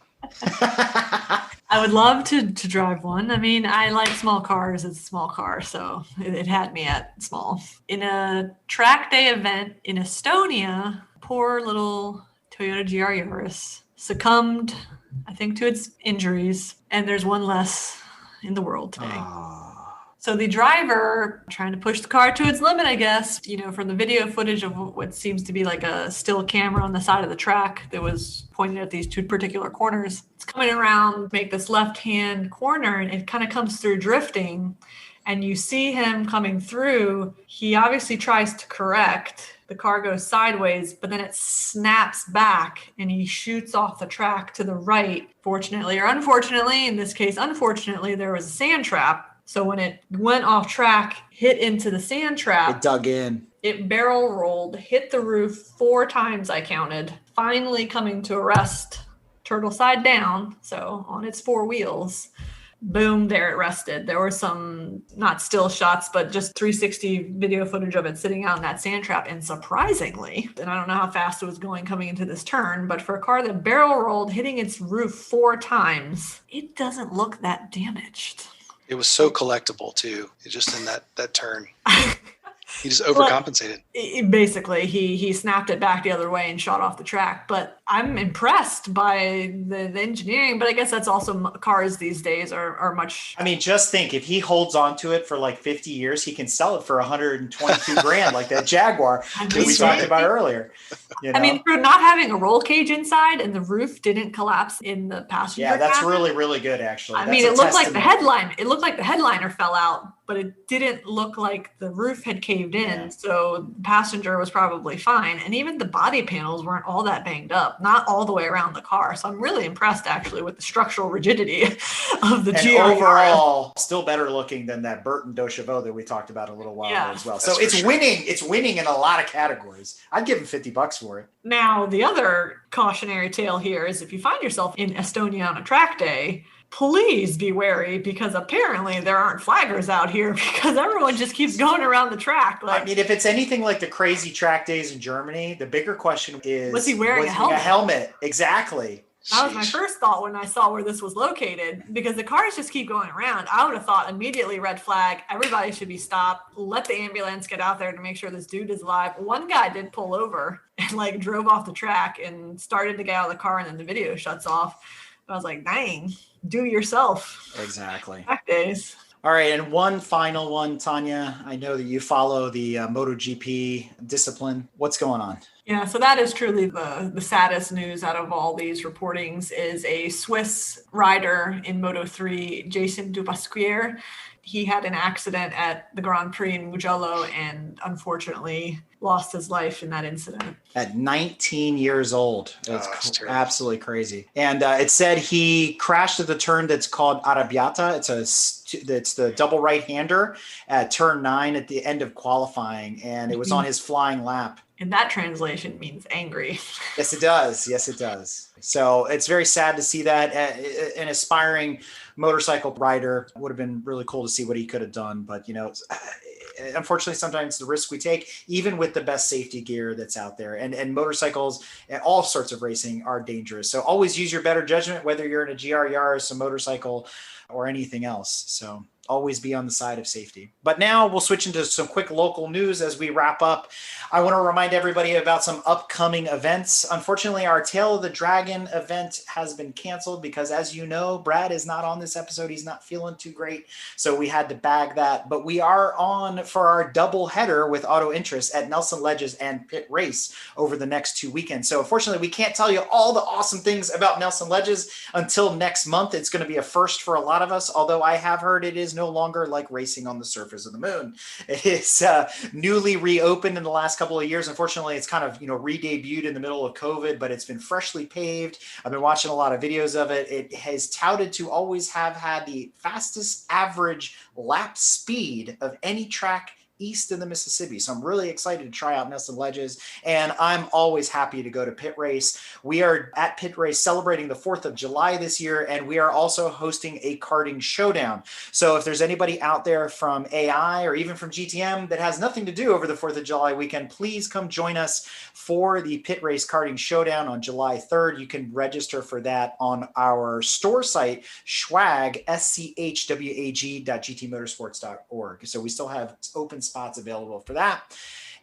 I would love to drive one. I like small cars. It's a small car, so it had me at small. In a track day event in Estonia, poor little Toyota GR Yaris succumbed, I think, to its injuries, and there's one less in the world today. So the driver, trying to push the car to its limit, I guess, from the video footage of what seems to be like a still camera on the side of the track that was pointed at these two particular corners. It's coming around, make this left-hand corner, and it kind of comes through drifting. And you see him coming through. He obviously tries to correct. The car goes sideways, but then it snaps back and he shoots off the track to the right. Fortunately or unfortunately, in this case, unfortunately, there was a sand trap. So when it went off track, hit into the sand trap, it dug in. It barrel rolled, hit the roof 4 times, I counted, finally coming to a rest, turtle side down, so on its 4 wheels. Boom, there it rested. There were some, not still shots, but just 360 video footage of it sitting out in that sand trap. And surprisingly, and I don't know how fast it was going coming into this turn, but for a car that barrel rolled, hitting its roof 4 times, it doesn't look that damaged. It was so collectible too. It just in that turn. He just overcompensated. Basically, he snapped it back the other way and shot off the track. But I'm impressed by the engineering. But I guess that's also cars these days are much. I mean, just think if he holds on to it for like 50 years, he can sell it for 122 grand, like that Jaguar that we talked about earlier. You know? I mean, for not having a roll cage inside and the roof didn't collapse in the passenger. Yeah, that's cabin, really, really good, actually. I mean, it looked like the headline. It looked like the headliner fell out, but it didn't look like the roof had caved in. Yeah. So the passenger was probably fine. And even the body panels weren't all that banged up, not all the way around the car. So I'm really impressed actually with the structural rigidity of the GR. Overall, still better looking than that Burton Docheveau that we talked about a little while ago as well. So it's winning. It's winning in a lot of categories. I'd give him $50 for it. Now, the other cautionary tale here is if you find yourself in Estonia on a track day, please be wary because apparently there aren't flaggers out here because everyone just keeps going around the track. Like, I mean, if it's anything like the crazy track days in Germany, the bigger question is, was he wearing a helmet? A helmet, exactly. That was my first thought when I saw where this was located because the cars just keep going around. I would have thought immediately red flag, everybody should be stopped, let the ambulance get out there to make sure this dude is alive. One guy did pull over and like drove off the track and started to get out of the car and then the video shuts off. But I was like, dang, do yourself. Exactly. Track days. All right, and one final one, Tanya. I know that you follow the MotoGP discipline. What's going on? Yeah, so that is truly the saddest news out of all these reportings is a Swiss rider in Moto3, Jason Dupasquier. He had an accident at the Grand Prix in Mugello and unfortunately lost his life in that incident. At 19 years old. It's absolutely crazy. And it said he crashed at the turn that's called Arrabbiata. It's the double right-hander at turn 9 at the end of qualifying. And it was on his flying lap. And that translation means angry. Yes, it does. Yes, it does. So it's very sad to see that. An aspiring motorcycle rider would have been really cool to see what he could have done. But, you know, unfortunately, sometimes the risk we take, even with the best safety gear that's out there, and motorcycles and all sorts of racing are dangerous. So always use your better judgment, whether you're in a GR Yaris, a motorcycle, or anything else. So always be on the side of safety. But now we'll switch into some quick local news as we wrap up. I want to remind everybody about some upcoming events. Unfortunately, our Tail of the Dragon event has been canceled because, as you know, Brad is not on this episode. He's not feeling too great. So we had to bag that. But we are on for our double header with Auto Interest at Nelson Ledges and Pit Race over the next 2 weekends. So unfortunately, we can't tell you all the awesome things about Nelson Ledges until next month. It's going to be a first for a lot of us, although I have heard it is no longer like racing on the surface of the moon. It is newly reopened in the last couple of years. Unfortunately, it's kind of, re-debuted in the middle of COVID, but it's been freshly paved. I've been watching a lot of videos of it. It has touted to always have had the fastest average lap speed of any track east of the Mississippi. So I'm really excited to try out Nelson Ledges, and I'm always happy to go to Pit Race. We are at Pit Race celebrating the 4th of July this year, and we are also hosting a karting showdown. So if there's anybody out there from AI or even from GTM that has nothing to do over the 4th of July weekend, please come join us for the Pit Race karting showdown on July 3rd. You can register for that on our store site, schwag, schwag.gtmotorsports.org. So we still have open spots available for that.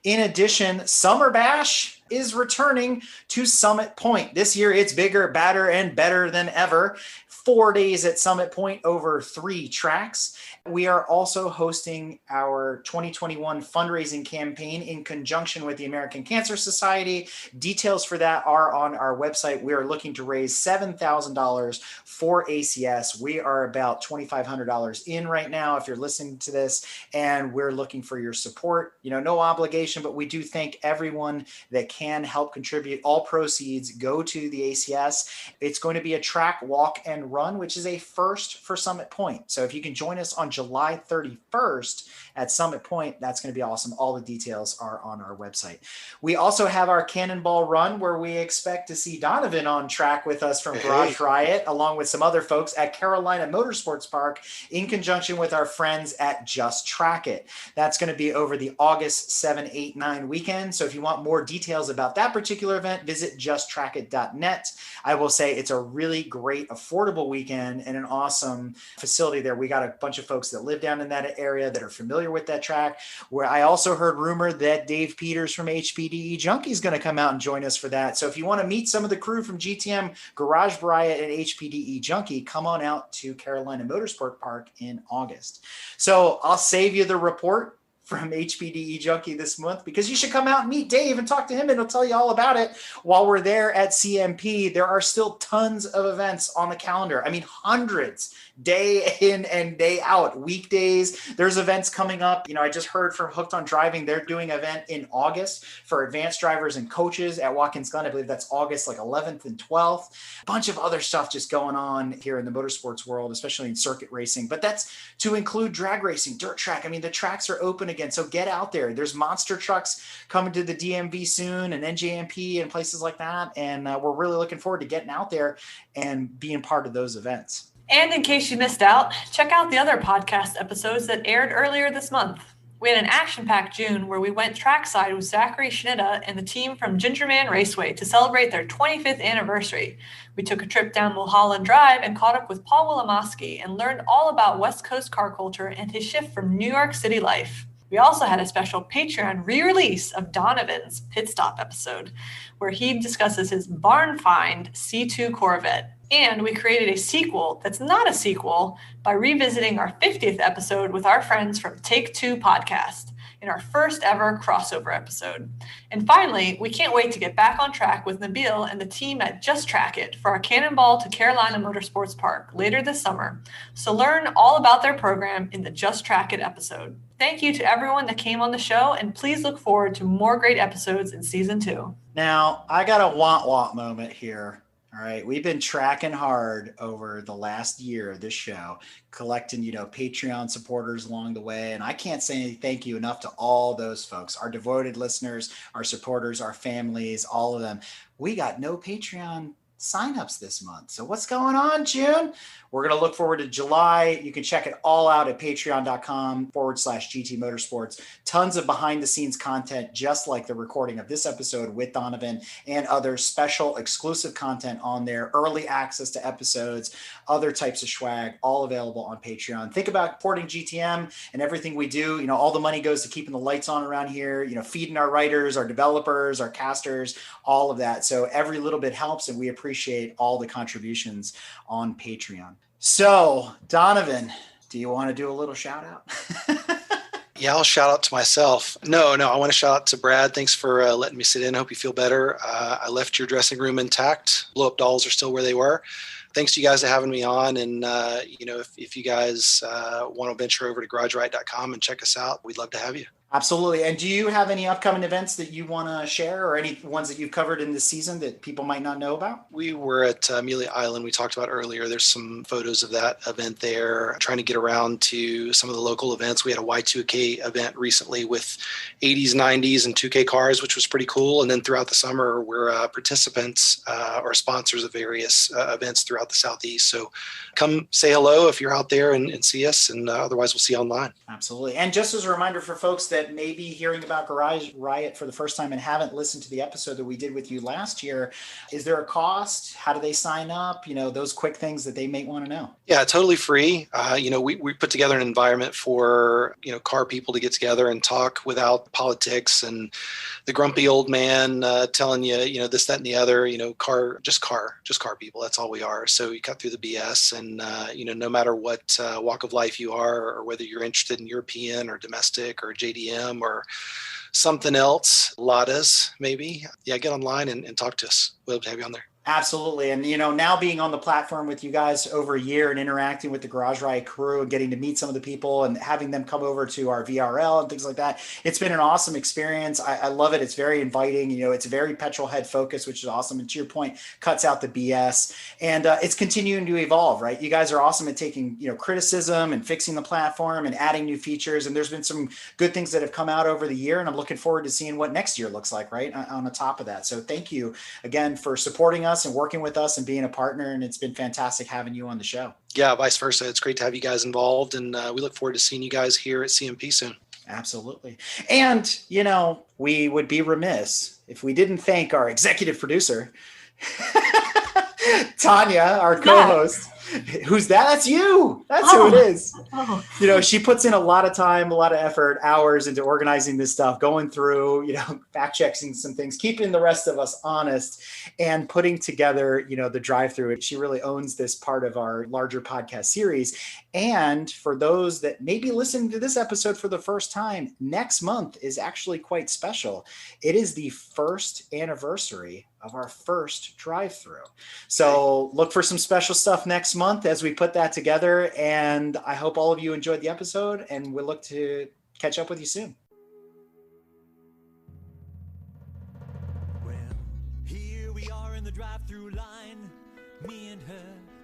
In addition, Summer Bash is returning to Summit Point. This year, it's bigger, badder, and better than ever. 4 days at Summit Point over 3 tracks. We are also hosting our 2021 fundraising campaign in conjunction with the American Cancer Society. Details for that are on our website. We are looking to raise $7,000 for ACS. We are about $2,500 in right now if you're listening to this, and we're looking for your support. No obligation, but we do thank everyone that can help contribute. All proceeds go to the ACS. It's going to be a track, walk, and run, which is a first for Summit Point. So if you can join us on July 31st at Summit Point, that's going to be awesome. All the details are on our website. We also have our Cannonball Run, where we expect to see Donovan on track with us from Garage Riot, along with some other folks at Carolina Motorsports Park in conjunction with our friends at Just Track It. That's going to be over the August 7, 8, 9 weekend. So if you want more details about that particular event, visit justtrackit.net. I will say it's a really great, affordable weekend and an awesome facility there. We got a bunch of folks that live down in that area that are familiar familiar with that track. Where I also heard rumor that Dave Peters from HPDE Junkie is going to come out and join us for that. So if you want to meet some of the crew from GTM, Garage Riot, and HPDE Junkie, come on out to Carolina Motorsport Park in August. So I'll save you the report from HPDE Junkie this month, because you should come out and meet Dave and talk to him, and he'll tell you all about it while we're there at CMP. There are still tons of events on the calendar. I mean, hundreds, day in and day out, weekdays. There's events coming up. I just heard from Hooked on Driving, they're doing an event in August for advanced drivers and coaches at Watkins Glen. I believe that's August 11th and 12th. A bunch of other stuff just going on here in the motorsports world, especially in circuit racing, but that's to include drag racing, dirt track. I mean, the tracks are open again, so get out there. There's monster trucks coming to the DMV soon, and NJMP and places like that, and we're really looking forward to getting out there and being part of those events. And in case you missed out, check out the other podcast episodes that aired earlier this month. We had an action-packed June where we went trackside with Zachary Schnitta and the team from Gingerman Raceway to celebrate their 25th anniversary. We took a trip down Mulholland Drive and caught up with Paul Wilamowski and learned all about West Coast car culture and his shift from New York City life. We also had a special Patreon re-release of Donovan's Pit Stop episode, where he discusses his barn find C2 Corvette. And we created a sequel that's not a sequel by revisiting our 50th episode with our friends from Take Two Podcast in our first ever crossover episode. And finally, we can't wait to get back on track with Nabil and the team at Just Track It for our Cannonball to Carolina Motorsports Park later this summer. So learn all about their program in the Just Track It episode. Thank you to everyone that came on the show, and please look forward to more great episodes in season 2. Now, I got a want moment here. All right. We've been tracking hard over the last year of this show, collecting, Patreon supporters along the way. And I can't say thank you enough to all those folks, our devoted listeners, our supporters, our families, all of them. We got no Patreon signups this month. So what's going on, June? We're going to look forward to July. You can check it all out at patreon.com/GT Motorsports. Tons of behind the scenes content, just like the recording of this episode with Donovan, and other special exclusive content on there, early access to episodes, other types of swag, all available on Patreon. Think about supporting GTM and everything we do. All the money goes to keeping the lights on around here, feeding our writers, our developers, our casters, all of that. So every little bit helps, and we appreciate all the contributions on Patreon. So, Donovan, do you want to do a little shout out? Yeah, I'll shout out to myself. No, I want to shout out to Brad. Thanks for letting me sit in. I hope you feel better. I left your dressing room intact. Blow-up dolls are still where they were. Thanks to you guys for having me on. And, if you guys want to venture over to GarageRiot.com and check us out, we'd love to have you. Absolutely. And do you have any upcoming events that you want to share, or any ones that you've covered in this season that people might not know about? We were at Amelia Island. We talked about earlier. There's some photos of that event there, trying to get around to some of the local events. We had a Y2K event recently with 80s, 90s, and 2K cars, which was pretty cool. And then throughout the summer, we're participants or sponsors of various events throughout the Southeast. So come say hello if you're out there and see us. And otherwise, we'll see you online. Absolutely. And just as a reminder for folks that may be hearing about Garage Riot for the first time and haven't listened to the episode that we did with you last year, is there a cost? How do they sign up? Those quick things that they may want to know. Yeah, totally free. We put together an environment for, car people to get together and talk without politics and the grumpy old man telling you, this, that, and the other, car people. That's all we are. So you cut through the BS and, no matter what walk of life you are, or whether you're interested in European or domestic or JDM or something else, Ladas maybe. Yeah, get online and talk to us. We'll have you on there. Absolutely. And, now being on the platform with you guys over a year and interacting with the Garage Riot crew and getting to meet some of the people and having them come over to our VRL and things like that, it's been an awesome experience. I love it. It's very inviting. It's very petrol head focused, which is awesome. And to your point, cuts out the BS. And it's continuing to evolve, right? You guys are awesome at taking, criticism and fixing the platform and adding new features. And there's been some good things that have come out over the year. And I'm looking forward to seeing what next year looks like, right? On the top of that. So thank you again for supporting us and working with us and being a partner. And it's been fantastic having you on the show. Yeah, vice versa. It's great to have you guys involved. And we look forward to seeing you guys here at CMP soon. Absolutely. And, we would be remiss if we didn't thank our executive producer, Tanya, our co-host. Who's that? That's you. That's who it is. Oh, You know, she puts in a lot of time, a lot of effort, hours into organizing this stuff, going through, you know, fact checking some things, keeping the rest of us honest, and putting together, you know, the drive-through. She really owns this part of our larger podcast series. And for those that may be listening to this episode for the first time, next month is actually quite special. It is the first anniversary of our first drive-through. So look for some special stuff next month as we put that together. And I hope all of you enjoyed the episode, and we'll look to catch up with you soon. Well, here we are in the drive-through line, me and her.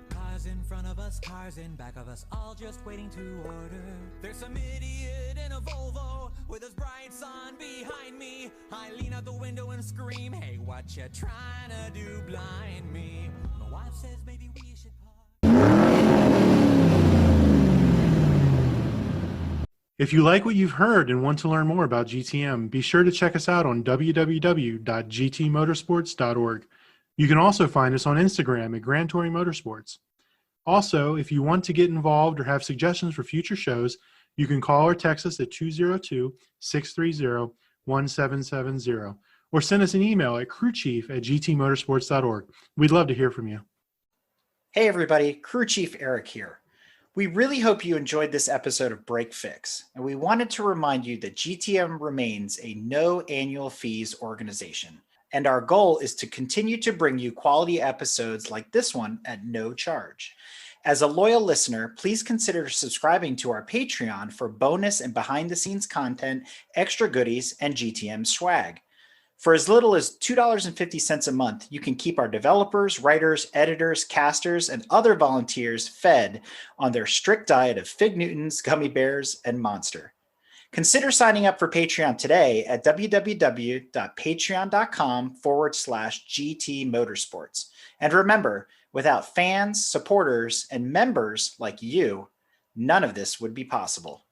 Cars in front of us, cars in back of us, all just waiting to order. There's some idiot in a Volvo with his bright sun behind me. I lean out the window and scream, hey, what you trying to do, blind me? My wife says maybe we should pause. If you like what you've heard and want to learn more about GTM, be sure to check us out on www.gtmotorsports.org. You can also find us on Instagram at Grand Touring Motorsports. Also, if you want to get involved or have suggestions for future shows, you can call or text us at 202-630-1770 or send us an email at crewchief@gtmotorsports.org. We'd love to hear from you. Hey everybody, Crew Chief Eric here. We really hope you enjoyed this episode of Break Fix, and we wanted to remind you that GTM remains a no annual fees organization, and our goal is to continue to bring you quality episodes like this one at no charge. As a loyal listener, please consider subscribing to our Patreon for bonus and behind-the-scenes content, extra goodies, and GTM swag. For as little as $2.50 a month, you can keep our developers, writers, editors, casters, and other volunteers fed on their strict diet of Fig Newtons, gummy bears, and Monster. Consider signing up for Patreon today at www.patreon.com/GT Motorsports. And remember, without fans, supporters, and members like you, none of this would be possible.